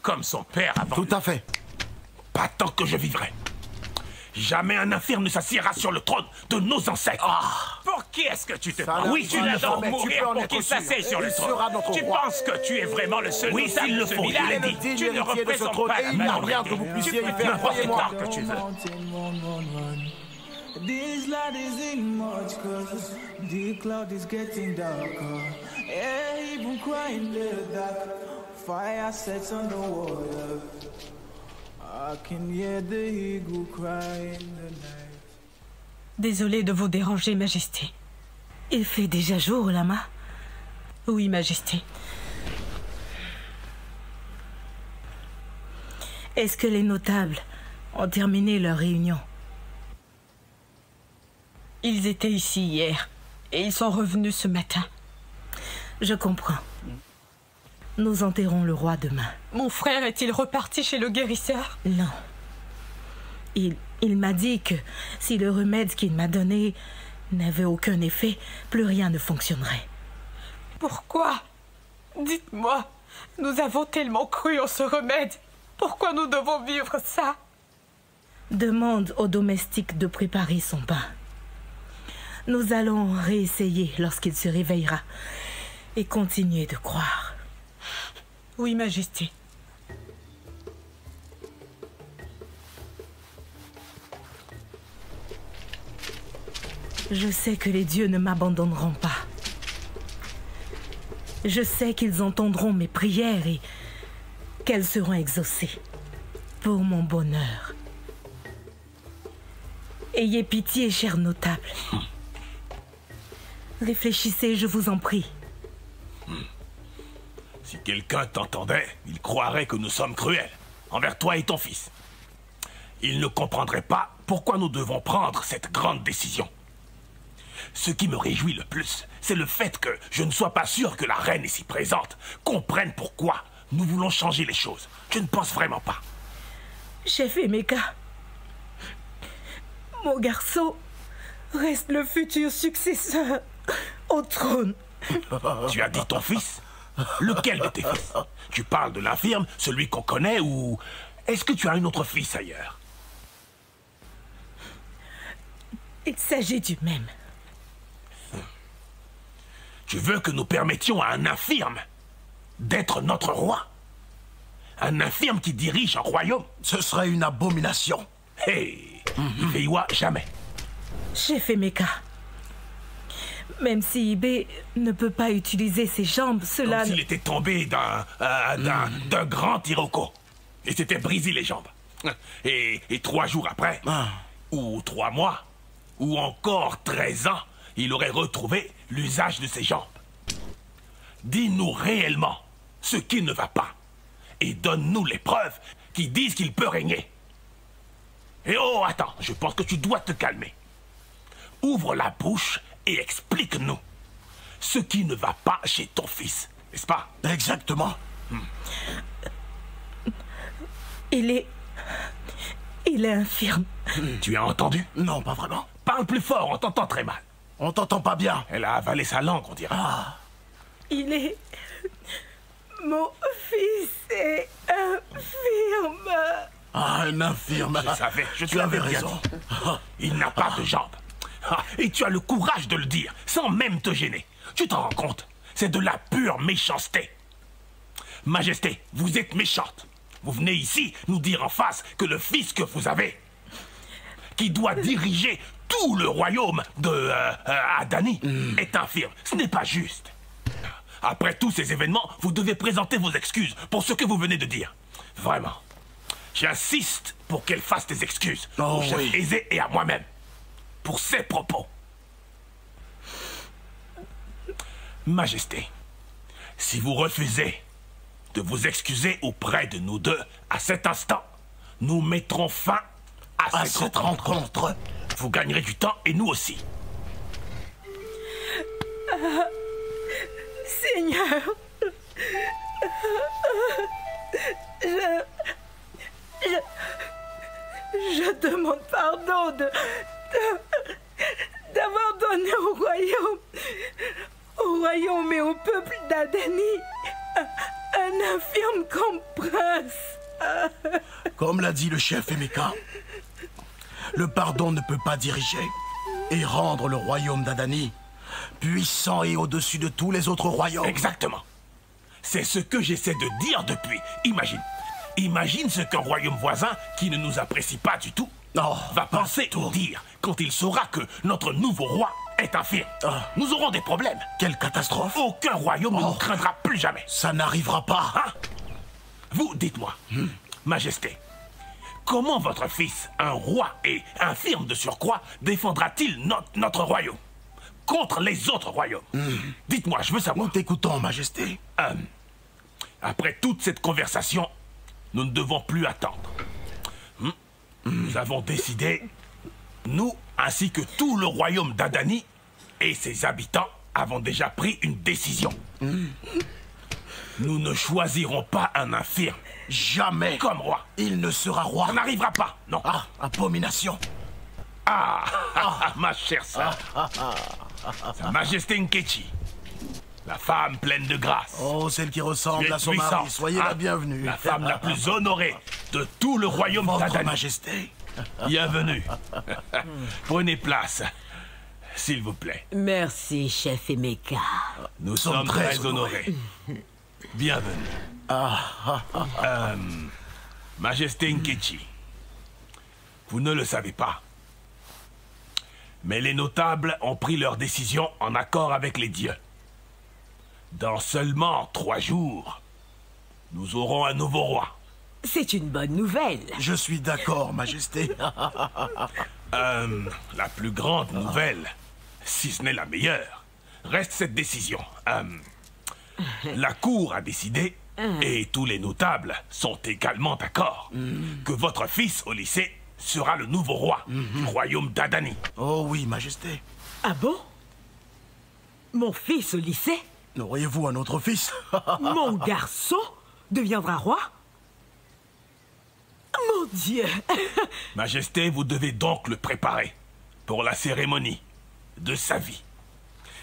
comme son père avant. Tout à fait. Pas tant que je vivrai. Jamais un infirme ne s'assiera sur le trône de nos ancêtres. Pour qui est-ce que tu te prends? n'arrive Oui, tu pas, vas donc mais tu mourir peux en pour être qu'il sûr. s'assied sur le Il trône. sera notre Tu roi. penses que tu es vraiment le seul Oui, notable s'il de le ce faut, il village? est le digne Tu ne héritier de ce représentes trône, pas et la il n'y a majorité. rien que vous puissiez Tu y peux faire, n'importe croyez-moi. quoi que tu veux. This light isn't much cause the cloud is getting darker. Yeah, even crying the dark. Fire sets on the water. I can hear the eagle cry in the night. Désolée de vous déranger, Majesté. Il fait déjà jour, Lama? Oui, Majesté. Est-ce que les notables ont terminé leur réunion? Ils étaient ici hier et ils sont revenus ce matin. Je comprends. Nous enterrons le roi demain. Mon frère est-il reparti chez le guérisseur? Non. Il m'a dit que si le remède qu'il m'a donné n'avait aucun effet, plus rien ne fonctionnerait. Pourquoi? Dites-moi, nous avons tellement cru en ce remède. Pourquoi nous devons vivre ça? Demande au domestique de préparer son pain. Nous allons réessayer lorsqu'il se réveillera et continuer de croire. Oui, Majesté. Je sais que les dieux ne m'abandonneront pas. Je sais qu'ils entendront mes prières et qu'elles seront exaucées pour mon bonheur. Ayez pitié, chers notables. Réfléchissez, je vous en prie. Si quelqu'un t'entendait, il croirait que nous sommes cruels envers toi et ton fils. Il ne comprendrait pas pourquoi nous devons prendre cette grande décision. Ce qui me réjouit le plus, c'est le fait que je ne sois pas sûr que la reine ici présente comprenne pourquoi nous voulons changer les choses. Je ne pense vraiment pas. Chef Emeka, mon garçon reste le futur successeur au trône. Tu as dit ton fils? Lequel de tes fils? Tu parles de l'infirme, celui qu'on connaît, ou est-ce que tu as un autre fils ailleurs? Il s'agit du même. Tu veux que nous permettions à un infirme d'être notre roi? Un infirme qui dirige un royaume? Ce serait une abomination. Hey, Ifeyiwa, jamais. Chef Emeka, même si Ibe ne peut pas utiliser ses jambes, cela... Comme s'il était tombé d'un grand Iroko et s'était brisé les jambes. Et 3 jours après, ou 3 mois, ou encore 13 ans, il aurait retrouvé l'usage de ses jambes. Dis-nous réellement ce qui ne va pas et donne-nous les preuves qui disent qu'il peut régner. Et oh, attends, je pense que tu dois te calmer. Ouvre la bouche et explique-nous ce qui ne va pas chez ton fils, n'est-ce pas? Exactement. Il est infirme. Tu as entendu? Non, pas vraiment. Parle plus fort, on t'entend très mal. On t'entend pas bien. Elle a avalé sa langue, on dirait. Il est... Mon fils est infirme. Un infirme. Je savais, je Tu te avais l'avais bien raison. dit. Il n'a pas de jambes. Et tu as le courage de le dire, sans même te gêner. Tu t'en rends compte? C'est de la pure méchanceté. Majesté, vous êtes méchante. Vous venez ici nous dire en face que le fils que vous avez, qui doit diriger tout le royaume de Adani, est infirme. Ce n'est pas juste. Après tous ces événements, vous devez présenter vos excuses pour ce que vous venez de dire. Vraiment. J'insiste pour qu'elle fasse des excuses au chef Aizé et à moi-même pour ces propos. Majesté, si vous refusez de vous excuser auprès de nous deux à cet instant, nous mettrons fin à cette rencontre. Vous gagnerez du temps et nous aussi. Seigneur, je demande pardon d'avoir donné au royaume et au peuple d'Adani un infirme comme prince. Comme l'a dit le chef Emeka, le pardon ne peut pas diriger et rendre le royaume d'Adani puissant et au-dessus de tous les autres royaumes. Exactement. C'est ce que j'essaie de dire depuis. Imagine ce qu'un royaume voisin qui ne nous apprécie pas du tout va penser ou dire quand il saura que notre nouveau roi est infirme. Nous aurons des problèmes. Quelle catastrophe. Aucun royaume ne nous craindra plus jamais. Ça n'arrivera pas. Hein? Vous, dites-moi, Majesté, comment votre fils, un roi et infirme de surcroît, défendra-t-il notre royaume contre les autres royaumes? Dites-moi, je veux savoir. Nous t'écoutons, Majesté. Après toute cette conversation, nous ne devons plus attendre. Nous avons décidé, nous ainsi que tout le royaume d'Adani et ses habitants avons déjà pris une décision. Nous ne choisirons pas un infirme. Jamais. Comme roi. Il ne sera roi. Ça n'arrivera pas, non. Abomination. Ma chère sœur. Sa Majesté Nkechi. La femme pleine de grâce. Oh, celle qui ressemble à son mari. Soyez la bienvenue. La femme la plus honorée de tout le royaume d'Adani. Votre Majesté. Bienvenue. Prenez place, s'il vous plaît. Merci, chef Emeka. Nous sommes très honorés. Bienvenue. Majesté Nkechi, vous ne le savez pas, mais les notables ont pris leur décision en accord avec les dieux. Dans seulement 3 jours, nous aurons un nouveau roi. C'est une bonne nouvelle. Je suis d'accord, Majesté. La plus grande nouvelle, si ce n'est la meilleure, reste cette décision. La cour a décidé, et tous les notables sont également d'accord, que votre fils au lycée sera le nouveau roi du royaume d'Adani. Oh oui, Majesté. Ah bon? Mon fils au lycée? N'auriez-vous un autre fils? Mon garçon deviendra roi? Mon Dieu! Majesté, vous devez donc le préparer pour la cérémonie de sa vie.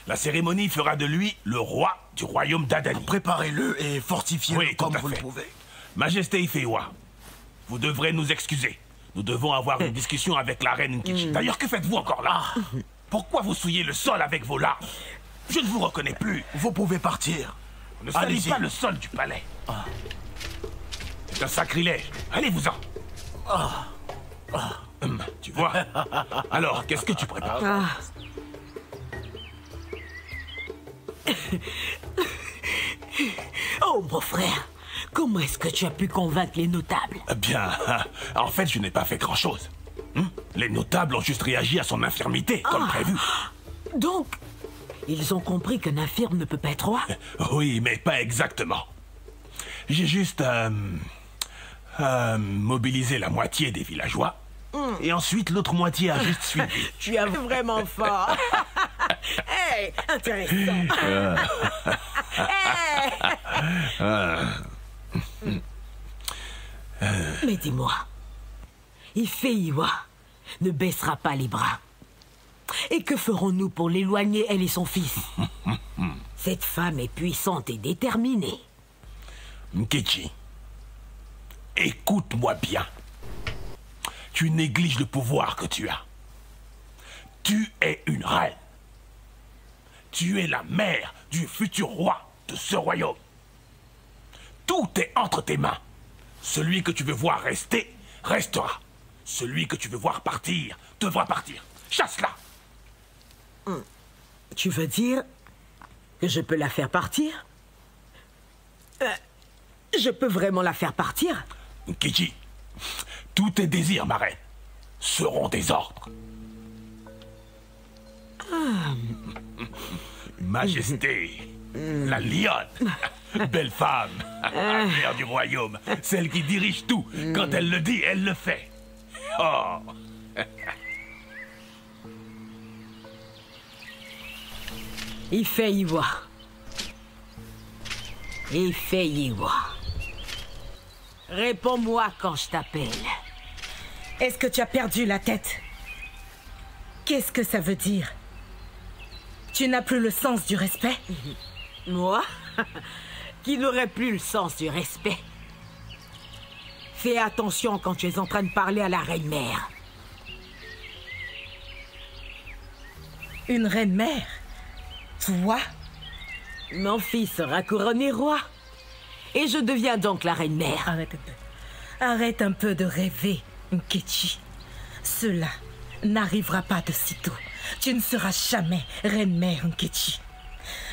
La cérémonie fera de lui le roi du royaume d'Adani. Préparez-le et fortifiez-le comme vous le pouvez. Majesté Ifewa, vous devrez nous excuser. Nous devons avoir une discussion avec la reine Nkechi. D'ailleurs, que faites-vous encore là? Pourquoi vous souillez le sol avec vos larmes? Je ne vous reconnais plus. Vous pouvez partir. Ne salissez pas le sol du palais. C'est un sacrilège. Allez-vous-en. Tu vois? Alors, qu'est-ce que tu prépares? Oh, mon frère, comment est-ce que tu as pu convaincre les notables? Eh bien, en fait, je n'ai pas fait grand-chose. Les notables ont juste réagi à son infirmité, comme prévu. Donc, ils ont compris qu'un infirme ne peut pas être roi? Oui, mais pas exactement. J'ai juste mobilisé la moitié des villageois, et ensuite l'autre moitié a juste suivi. Tu es vraiment fort. Hey, intéressant. Mais dis-moi, Ifeyiwa ne baissera pas les bras. Et que ferons-nous pour l'éloigner, elle et son fils? Cette femme est puissante et déterminée. Nkechi, écoute-moi bien. Tu négliges le pouvoir que tu as. Tu es une reine. Tu es la mère du futur roi de ce royaume. Tout est entre tes mains. Celui que tu veux voir rester, restera. Celui que tu veux voir partir, devra partir. Chasse-la. Tu veux dire que je peux la faire partir? Je peux vraiment la faire partir? Nkechi, tous tes désirs, ma reine, seront des ordres. Majesté, la lionne, belle femme, mère du royaume, celle qui dirige tout. Quand elle le dit, elle le fait. Oh. Ifeyiwa. Ifeyiwa. Réponds-moi quand je t'appelle. Est-ce que tu as perdu la tête? Qu'est-ce que ça veut dire? Tu n'as plus le sens du respect? Moi? Qui n'aurait plus le sens du respect? Fais attention quand tu es en train de parler à la reine-mère. Une reine-mère? Toi? Mon fils sera couronné roi. Et je deviens donc la reine-mère. Arrête un peu. Arrête un peu de rêver, Nkechi. Cela n'arrivera pas de sitôt. Tu ne seras jamais reine-mère, Nkechi.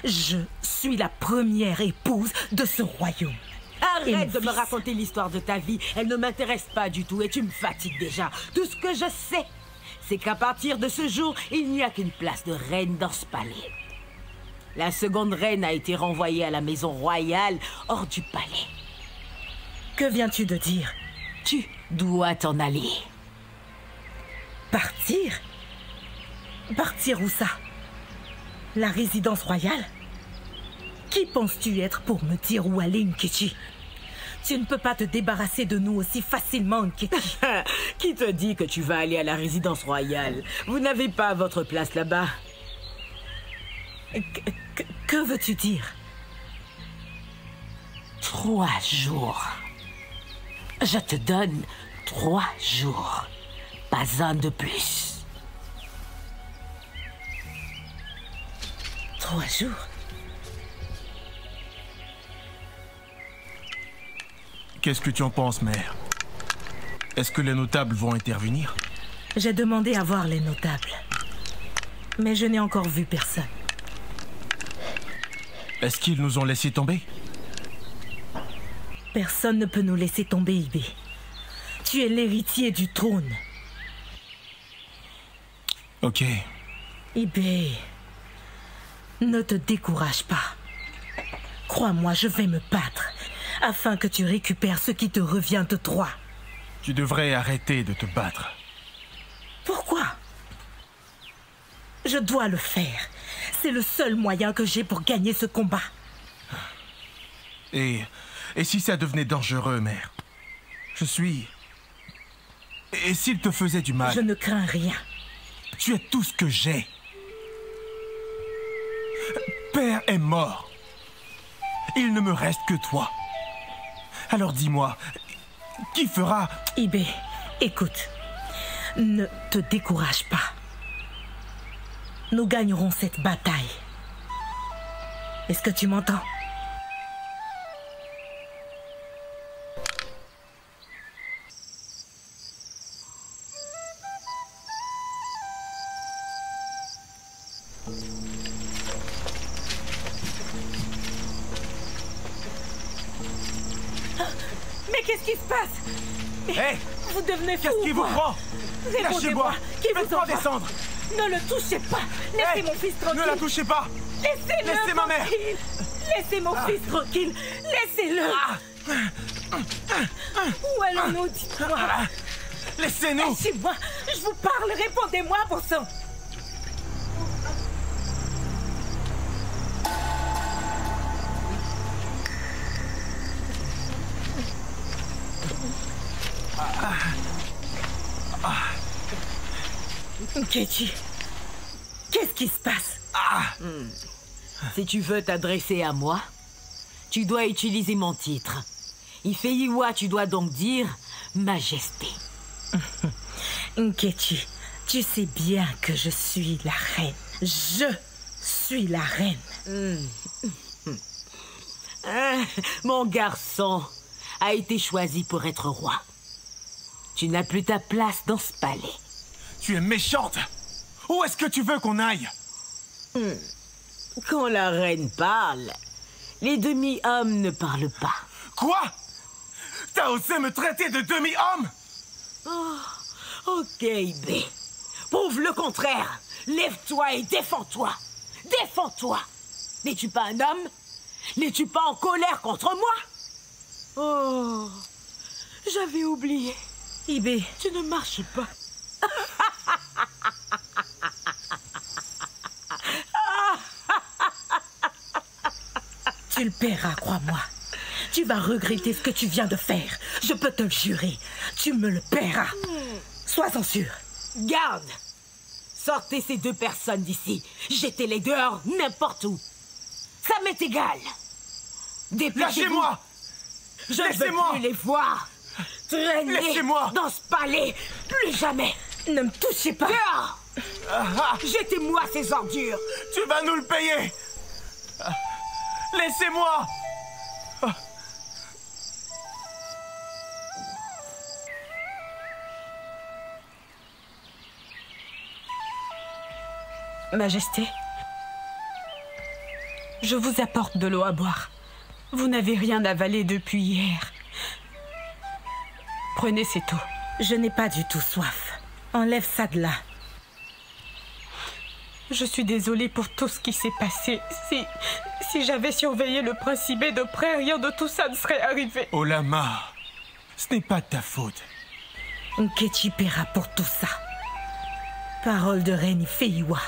Je suis la première épouse de ce royaume. Arrête de me raconter l'histoire de ta vie. Elle ne m'intéresse pas du tout et tu me fatigues déjà. Tout ce que je sais, c'est qu'à partir de ce jour, il n'y a qu'une place de reine dans ce palais. La seconde reine a été renvoyée à la maison royale hors du palais. Que viens-tu de dire? Tu dois t'en aller. Partir? Partir où ça? La résidence royale? Qui penses-tu être pour me dire où aller, Nkechi? Tu ne peux pas te débarrasser de nous aussi facilement, Nkechi. Qui te dit que tu vas aller à la résidence royale? Vous n'avez pas votre place là-bas. Que veux-tu dire? 3 jours. Je te donne 3 jours. Pas un de plus. 3 jours? Qu'est-ce que tu en penses, mère? Est-ce que les notables vont intervenir? J'ai demandé à voir les notables. Mais je n'ai encore vu personne. Est-ce qu'ils nous ont laissé tomber? Personne ne peut nous laisser tomber, Ibé. Tu es l'héritier du trône. Ok. Ibé, ne te décourage pas. Crois-moi, je vais me battre afin que tu récupères ce qui te revient de droit. Tu devrais arrêter de te battre. Pourquoi? Je dois le faire. C'est le seul moyen que j'ai pour gagner ce combat. Et si ça devenait dangereux, mère? Je suis... Et s'il te faisait du mal? Je ne crains rien. Tu es tout ce que j'ai. Père est mort. Il ne me reste que toi. Alors dis-moi, qui fera... Ibé, écoute, ne te décourage pas. Nous gagnerons cette bataille. Est-ce que tu m'entends? Mais qu'est-ce qui se passe? Hé! Vous devenez fou. Qu'est-ce qui vous prend? Répondez-moi. Qui vous Faites-moi descendre. Ne le touchez pas. Laissez mon fils tranquille. Ne la touchez pas. Laissez-le. Laissez ma mère. Laissez mon fils tranquille. Laissez-le. Où allons-nous, dites-moi? Laissez-nous. Laissez-moi. Je vous parle. Répondez-moi, bon sang. Nkechi, qu'est-ce qui se passe? Si tu veux t'adresser à moi, tu dois utiliser mon titre. Ifeyiwa, tu dois donc dire Majesté. Nkechi, tu sais bien que je suis la reine. Je suis la reine. Mon garçon a été choisi pour être roi. Tu n'as plus ta place dans ce palais. Tu es méchante. Où est-ce que tu veux qu'on aille? Quand la reine parle, les demi-hommes ne parlent pas. Quoi? T'as osé me traiter de demi-homme? Ok, Ibé. Prouve le contraire. Lève-toi et défends-toi. Défends-toi. N'es-tu pas un homme? N'es-tu pas en colère contre moi? Oh, j'avais oublié. Ibé, tu ne marches pas. Tu le paieras, crois-moi. Tu vas regretter ce que tu viens de faire. Je peux te le jurer. Tu me le paieras. Sois-en sûr. Garde! Sortez ces deux personnes d'ici. Jetez-les dehors, n'importe où. Ça m'est égal. Lâchez-moi! Je ne veux plus les voir. Traîner dans ce palais. Plus jamais. Ne me touchez pas. Dehors! Jetez-moi ces ordures. Tu vas nous le payer. Laissez-moi. Majesté, je vous apporte de l'eau à boire. Vous n'avez rien avalé depuis hier. Prenez cette eau. Je n'ai pas du tout soif. Enlève ça de là. Je suis désolée pour tout ce qui s'est passé. Si j'avais surveillé le principe de près, rien de tout ça ne serait arrivé. Olama, ce n'est pas ta faute. Nkechi paiera pour tout ça. Parole de reine Feiwa.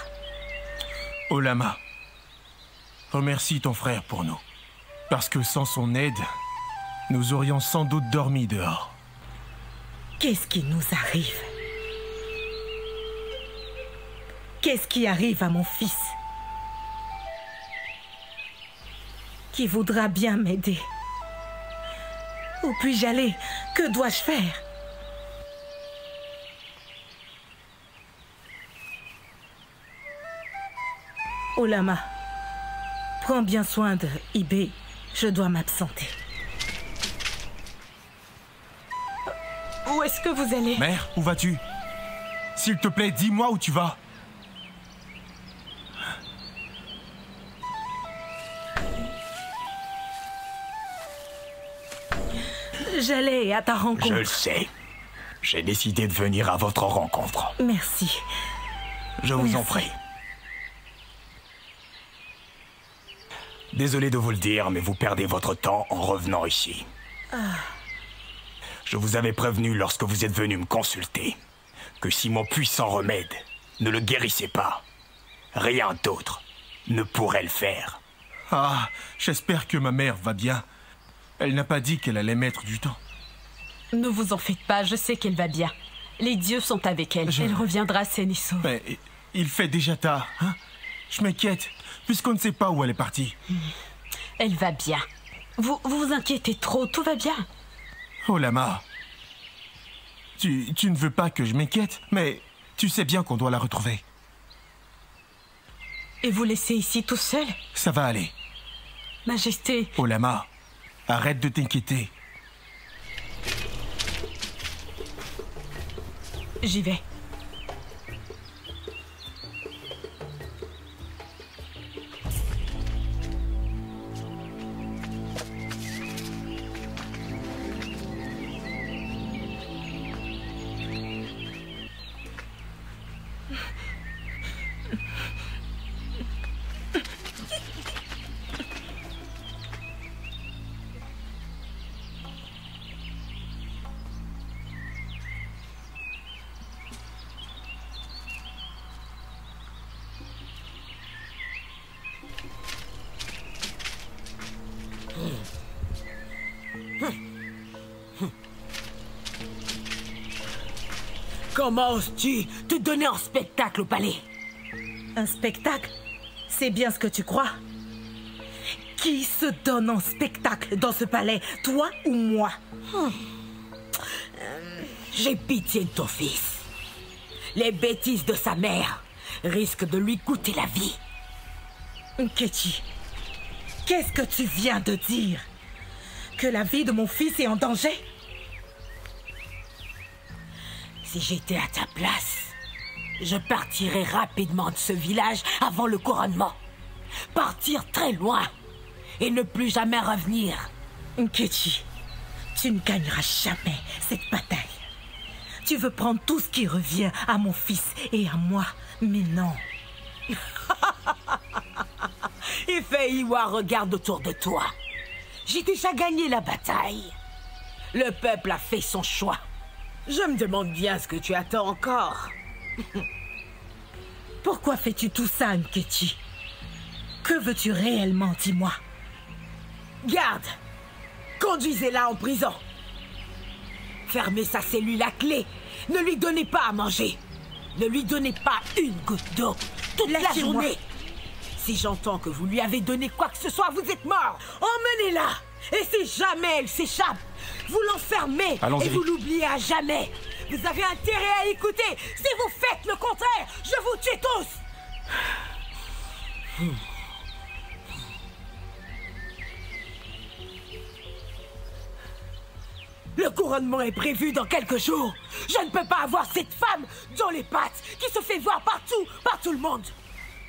Olama, remercie ton frère pour nous. Parce que sans son aide, nous aurions sans doute dormi dehors. Qu'est-ce qui nous arrive? Qu'est-ce qui arrive à mon fils? Qui voudra bien m'aider? Où puis-je aller? Que dois-je faire? Olama, prends bien soin de Ibé. Je dois m'absenter. Où est-ce que vous allez? Mère, où vas-tu? S'il te plaît, dis-moi où tu vas. J'allais à ta rencontre. Je le sais. J'ai décidé de venir à votre rencontre. Merci. Je vous en prie. Désolé de vous le dire, mais vous perdez votre temps en revenant ici. Je vous avais prévenu lorsque vous êtes venu me consulter que si mon puissant remède ne le guérissait pas, rien d'autre ne pourrait le faire. Ah, j'espère que ma mère va bien. Elle n'a pas dit qu'elle allait mettre du temps. Ne vous en faites pas, je sais qu'elle va bien. Les dieux sont avec elle. Elle reviendra saine et sauve. Mais il fait déjà tard, hein? Je m'inquiète, puisqu'on ne sait pas où elle est partie. Elle va bien. Vous vous inquiétez trop, tout va bien. Oh, Lama. Tu ne veux pas que je m'inquiète, mais tu sais bien qu'on doit la retrouver. Et vous laissez ici tout seul? Ça va aller. Majesté. Oh, Lama, arrête de t'inquiéter. J'y vais. Comment oses-tu te donner en spectacle au palais? Un spectacle? C'est bien ce que tu crois? Qui se donne en spectacle dans ce palais? Toi ou moi? J'ai pitié de ton fils. Les bêtises de sa mère risquent de lui coûter la vie. Nkechi, qu'est-ce que tu viens de dire? Que la vie de mon fils est en danger? Si j'étais à ta place, je partirais rapidement de ce village avant le couronnement. Partir très loin et ne plus jamais revenir. Nkechi, tu ne gagneras jamais cette bataille. Tu veux prendre tout ce qui revient à mon fils et à moi, mais non. Feiwa, regarde autour de toi. J'ai déjà gagné la bataille. Le peuple a fait son choix. Je me demande bien ce que tu attends encore. Pourquoi fais-tu tout ça, Nkechi? Que veux-tu réellement, dis-moi? Garde! Conduisez-la en prison. Fermez sa cellule à clé. Ne lui donnez pas à manger. Ne lui donnez pas une goutte d'eau toute la journée. Si j'entends que vous lui avez donné quoi que ce soit, vous êtes mort. Emmenez-la. Et si jamais elle s'échappe, vous l'enfermez et vous l'oubliez à jamais. Vous avez intérêt à écouter. Si vous faites le contraire, je vous tue tous. Le couronnement est prévu dans quelques jours. Je ne peux pas avoir cette femme dans les pattes qui se fait voir partout, par tout le monde.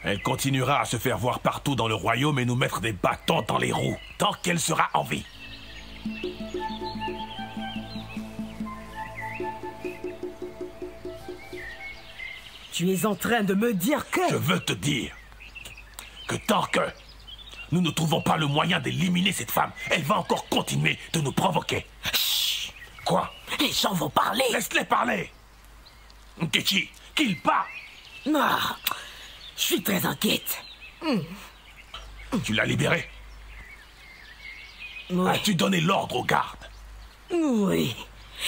Elle continuera à se faire voir partout dans le royaume et nous mettre des bâtons dans les roues, tant qu'elle sera en vie. Tu es en train de me dire que... Je veux te dire que tant que nous ne trouvons pas le moyen d'éliminer cette femme, elle va encore continuer de nous provoquer. Chut. Quoi? Les gens vont parler. Laisse-les parler. Nkechi, qu'il parle. Non, je suis très inquiète. Tu l'as libérée? Oui. As-tu donné l'ordre aux gardes? Oui.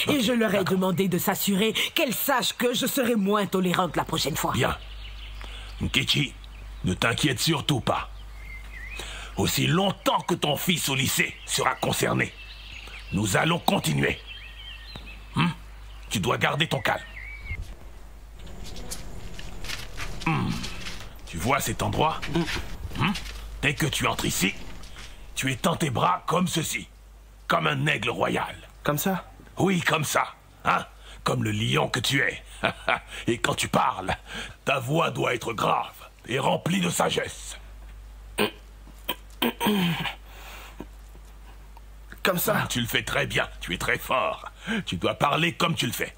Et je leur ai demandé de s'assurer qu'elles sachent que je serai moins tolérante la prochaine fois. Bien. Nkechi, ne t'inquiète surtout pas. Aussi longtemps que ton fils au lycée sera concerné, nous allons continuer. Tu dois garder ton calme. Tu vois cet endroit? Dès que tu entres ici, tu étends tes bras comme ceci. Comme un aigle royal. Comme ça? Oui, comme ça. Hein? Comme le lion que tu es. Et quand tu parles, ta voix doit être grave et remplie de sagesse. Comme ça? Tu le fais très bien, tu es très fort. Tu dois parler comme tu le fais.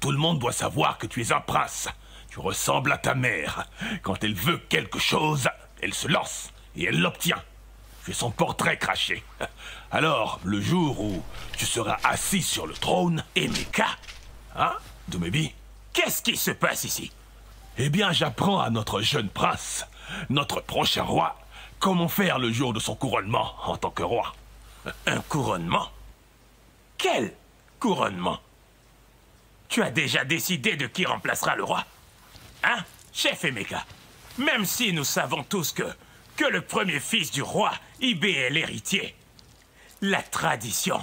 Tout le monde doit savoir que tu es un prince. Tu ressembles à ta mère. Quand elle veut quelque chose, elle se lance et elle l'obtient. Tu es son portrait craché. Alors, le jour où tu seras assis sur le trône... Emeka? Hein, Doumébi? Qu'est-ce qui se passe ici? Eh bien, j'apprends à notre jeune prince, notre prochain roi, comment faire le jour de son couronnement en tant que roi. Un couronnement? Quel couronnement? Tu as déjà décidé de qui remplacera le roi? Hein, chef Emeka? Même si nous savons tous que le premier fils du roi, Ibé, est l'héritier, la tradition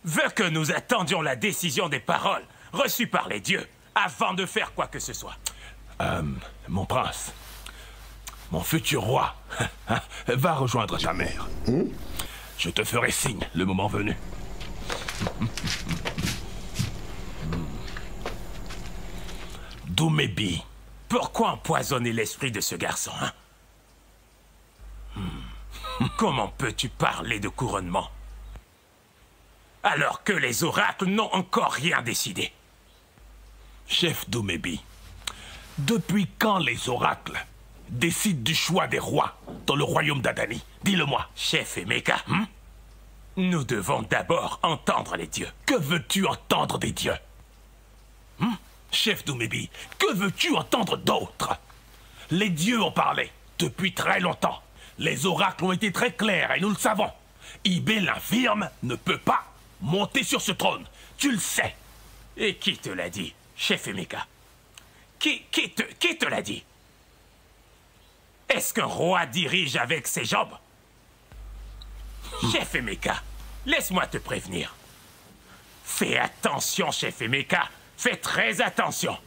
veut que nous attendions la décision des paroles reçues par les dieux avant de faire quoi que ce soit. Mon prince, mon futur roi, va rejoindre ta mère. Je te ferai signe le moment venu. Doumébi. Pourquoi empoisonner l'esprit de ce garçon, hein? Comment peux-tu parler de couronnement alors que les oracles n'ont encore rien décidé? Chef Doumébi, depuis quand les oracles décident du choix des rois dans le royaume d'Adani? Dis-le-moi. Chef Emeka, nous devons d'abord entendre les dieux. Que veux-tu entendre des dieux? Chef Doumébi, que veux-tu entendre d'autre? Les dieux ont parlé depuis très longtemps. Les oracles ont été très clairs et nous le savons. Ibé l'infirme ne peut pas monter sur ce trône. Tu le sais. Et qui te l'a dit, chef Emeka? Qui te l'a dit? Est-ce qu'un roi dirige avec ses jambes? Chef Emeka, laisse-moi te prévenir. Fais attention, chef Emeka. Fais très attention.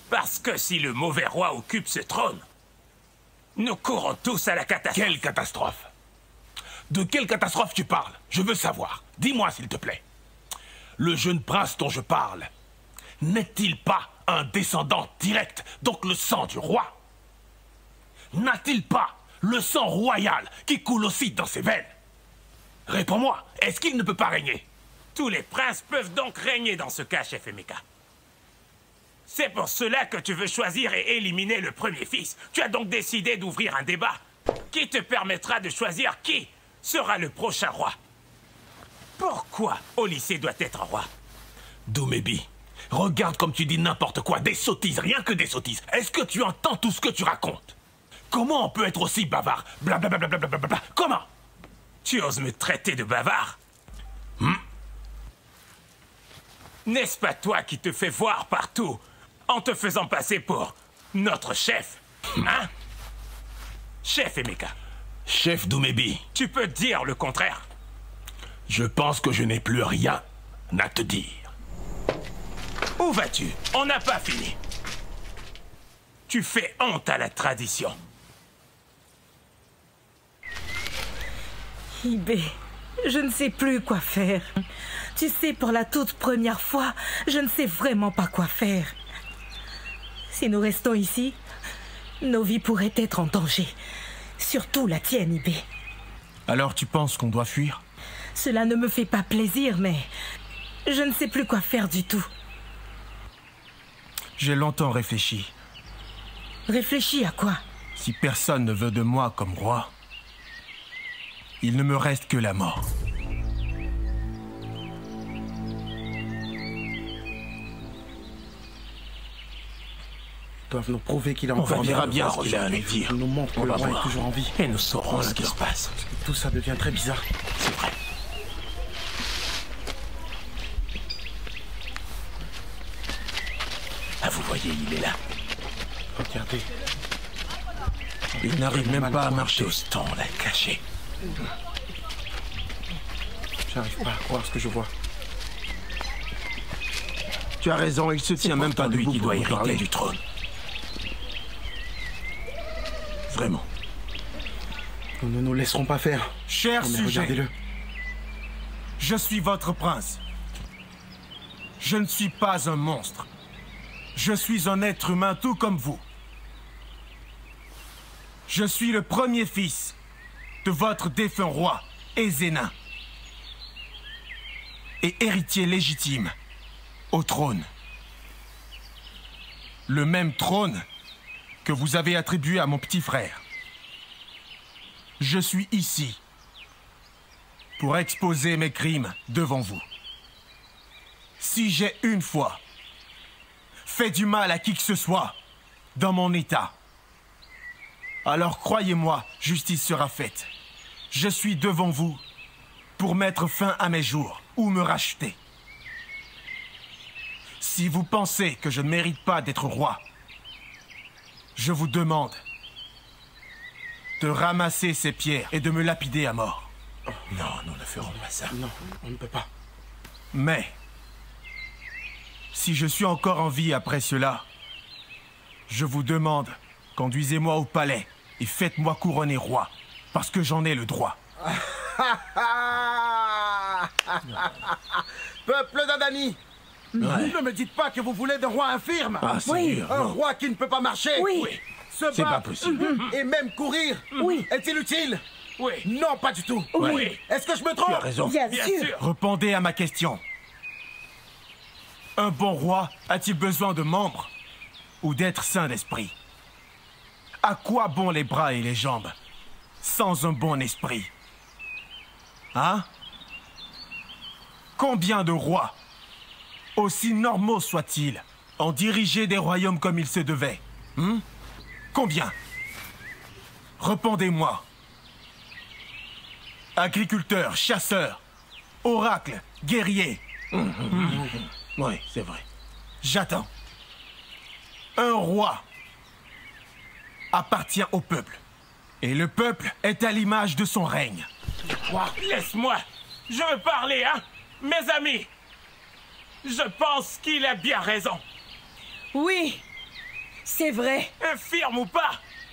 Parce que si le mauvais roi occupe ce trône, nous courons tous à la catastrophe. Quelle catastrophe? De quelle catastrophe tu parles? Je veux savoir. Dis-moi, s'il te plaît. Le jeune prince dont je parle, n'est-il pas un descendant direct, donc le sang du roi? N'a-t-il pas le sang royal qui coule aussi dans ses veines? Réponds-moi, est-ce qu'il ne peut pas régner? Tous les princes peuvent donc régner dans ce cas, chef Emeka. C'est pour cela que tu veux choisir et éliminer le premier fils. Tu as donc décidé d'ouvrir un débat qui te permettra de choisir qui sera le prochain roi. Pourquoi Olyssée doit être un roi? Doumébi, regarde comme tu dis n'importe quoi, des sottises, rien que des sottises. Est-ce que tu entends tout ce que tu racontes? Comment on peut être aussi bavard? Blablabla, comment? Tu oses me traiter de bavard? N'est-ce pas toi qui te fais voir partout en te faisant passer pour notre chef? Hein? Chef Emeka. Chef Doumébi. Tu peux dire le contraire? Je pense que je n'ai plus rien à te dire. Où vas-tu? On n'a pas fini. Tu fais honte à la tradition. Ibé, je ne sais plus quoi faire. Tu sais, pour la toute première fois, je ne sais vraiment pas quoi faire. Si nous restons ici, nos vies pourraient être en danger. Surtout la tienne, Ibé. Alors tu penses qu'on doit fuir? Cela ne me fait pas plaisir, mais je ne sais plus quoi faire du tout. J'ai longtemps réfléchi. Réfléchis à quoi? Si personne ne veut de moi comme roi, il ne me reste que la mort. Ils doivent nous prouver qu'il a On encore verra bien revenir à lui dire. Il nous montre que On le va roi est voir. toujours en vie. Et nous saurons ce qui se passe. Tout ça devient très bizarre. C'est vrai. Ah, vous voyez, il est là. Regardez. Il n'arrive même pas à marcher. Doston l'a caché. J'arrive pas à croire ce que je vois. Tu as raison, il se tient même pas lui debout qui pour doit nous hériter parler. du trône. Vraiment. Nous ne nous laisserons pas faire. Cher Mais sujet, regardez-le. je suis votre prince. Je ne suis pas un monstre. Je suis un être humain tout comme vous. Je suis le premier fils de votre défunt roi, Ezena, et héritier légitime au trône. Le même trône que vous avez attribué à mon petit frère. Je suis ici pour exposer mes crimes devant vous. Si j'ai une fois fait du mal à qui que ce soit dans mon état, alors croyez-moi, justice sera faite. Je suis devant vous pour mettre fin à mes jours ou me racheter. Si vous pensez que je ne mérite pas d'être roi, je vous demande de ramasser ces pierres et de me lapider à mort. Non, nous ne ferons pas ça. Non, on ne peut pas. Mais, si je suis encore en vie après cela, je vous demande, conduisez-moi au palais et faites-moi couronner roi, parce que j'en ai le droit. Peuple d'Adani, ne me dites pas que vous voulez d'un roi infirme. Ah, c'est dur, Un non. roi qui ne peut pas marcher. Oui. Se C'est pas battre. possible. Et même courir. Oui. Est-il utile? Oui. Non, pas du tout. Oui. Est-ce que je me Tu as trompe? raison. Bien Bien sûr. sûr. Répondez à ma question. Un bon roi a-t-il besoin de membres ou d'être saint d'esprit? À quoi bon les bras et les jambes sans un bon esprit? Hein? Combien de rois, aussi normaux soient-ils, ont dirigé des royaumes comme il se devait? Combien? Répondez-moi. Agriculteurs, chasseurs, oracles, guerriers. Oui, c'est vrai. J'attends. Un roi appartient au peuple. Et le peuple est à l'image de son règne. Laisse-moi. Je veux parler, hein? Mes amis. Je pense qu'il a bien raison. Oui, c'est vrai. Infirme ou pas,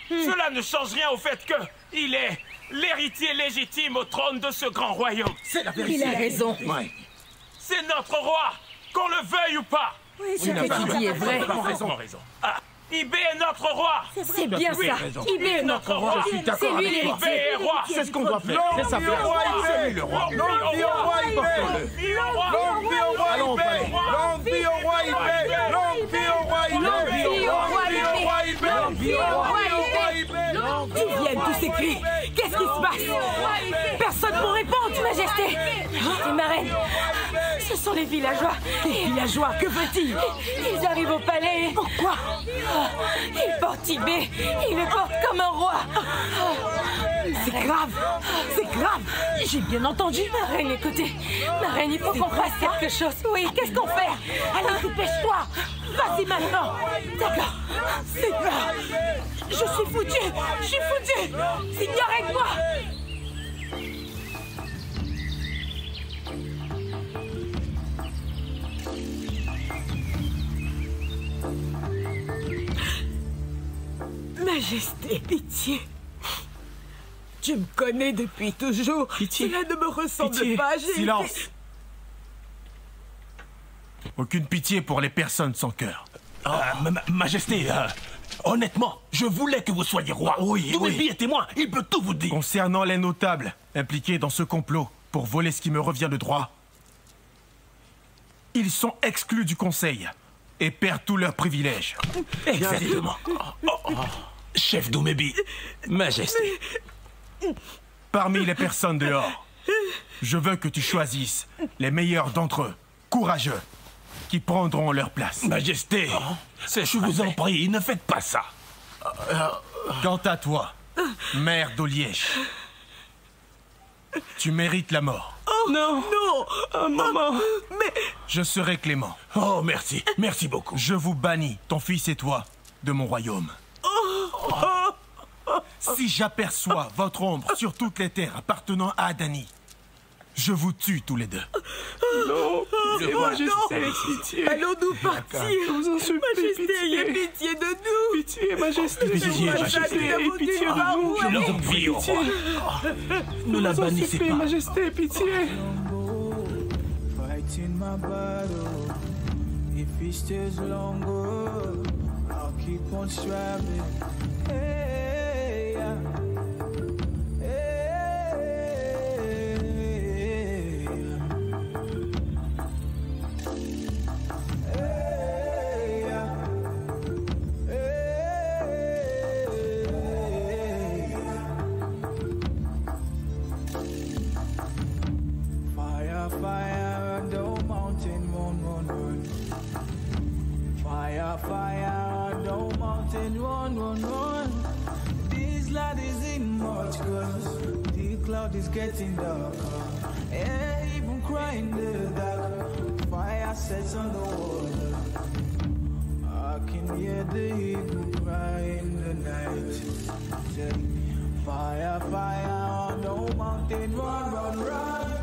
cela ne change rien au fait que il est l'héritier légitime au trône de ce grand royaume. C'est la Il vérité. a raison. Ouais. C'est notre roi, qu'on le veuille ou pas. Oui, ce que tu dis est vrai. Parfaitement raison. Ah, Ibé est notre roi. C'est bien Oui, ça. raison. Il est notre roi. Je suis d'accord C'est lui avec toi. Ibé l'héritier. est roi. C'est ce qu'on doit faire. C'est sa Longue vie au roi C'est lui Ibé. le roi. Longue vie au roi Ibé. Longue vie au roi. Longue vie au roi Allons au Ibé. palais. Longue vie au roi Ibé. Longue vie au roi Ibé. Longue vie au roi Ibé. Longue vie au roi Ibé. D'où viennent tous ces cris? Qu'est-ce qui se passe? Personne pour répondre, Majesté. Majesté, ma reine. Ce sont les villageois. Les villageois, que veut-il? Ils arrivent au palais. Pourquoi? Ils portent Ibé. Ils le portent comme un roi. C'est grave. C'est grave. J'ai bien entendu. Ma reine, écoutez. Ma reine, il faut qu'on fasse quelque chose. Oui, qu'est-ce qu'on fait? Allez, dépêche-toi. Vas-y maintenant. D'accord. Seigneur, je suis foutu. Seigneur, aide-moi. Majesté, pitié. Tu me connais depuis toujours. Pitié. Cela ne me ressemble Pitié. pas. Silence. Aucune pitié pour les personnes sans cœur. Majesté, honnêtement, je voulais que vous soyez roi. Oui, Doumébie est témoin, il peut tout vous dire. Concernant les notables impliqués dans ce complot pour voler ce qui me revient de droit, ils sont exclus du conseil et perdent tous leurs privilèges. Exactement. Chef Doumébie, Majesté. Parmi les personnes dehors, je veux que tu choisisses les meilleurs d'entre eux, courageux, qui prendront leur place. Majesté, je vous en prie, ne faites pas ça. Quant à toi, mère d'Oliège, tu mérites la mort. Oh non. Maman. Mais... Je serai clément. Oh, merci. Merci beaucoup. Je vous bannis, ton fils et toi, de mon royaume. Si j'aperçois votre ombre sur toutes les terres appartenant à Adani, je vous tue tous les deux. Non, Majesté, pitié. Allons-nous partir? Je vous en supplie, Majesté, ayez pitié. pitié de nous. Pitié, Majesté. Pitié, Majesté. Ayez pitié de nous. Je vous en prie, au roi. Ne la Je vous en bannissez supplie, pas. Majesté, pitié. Fighting my battle. If he stays longer, I'll keep on striving. Hey, yeah. Fire, no mountain, run. Fire, no mountain, run. This light isn't much, cause the cloud is getting darker. Air even crying the dark. Fire sets on the water. I can hear the eagle cry in the night. Fire, no mountain, run.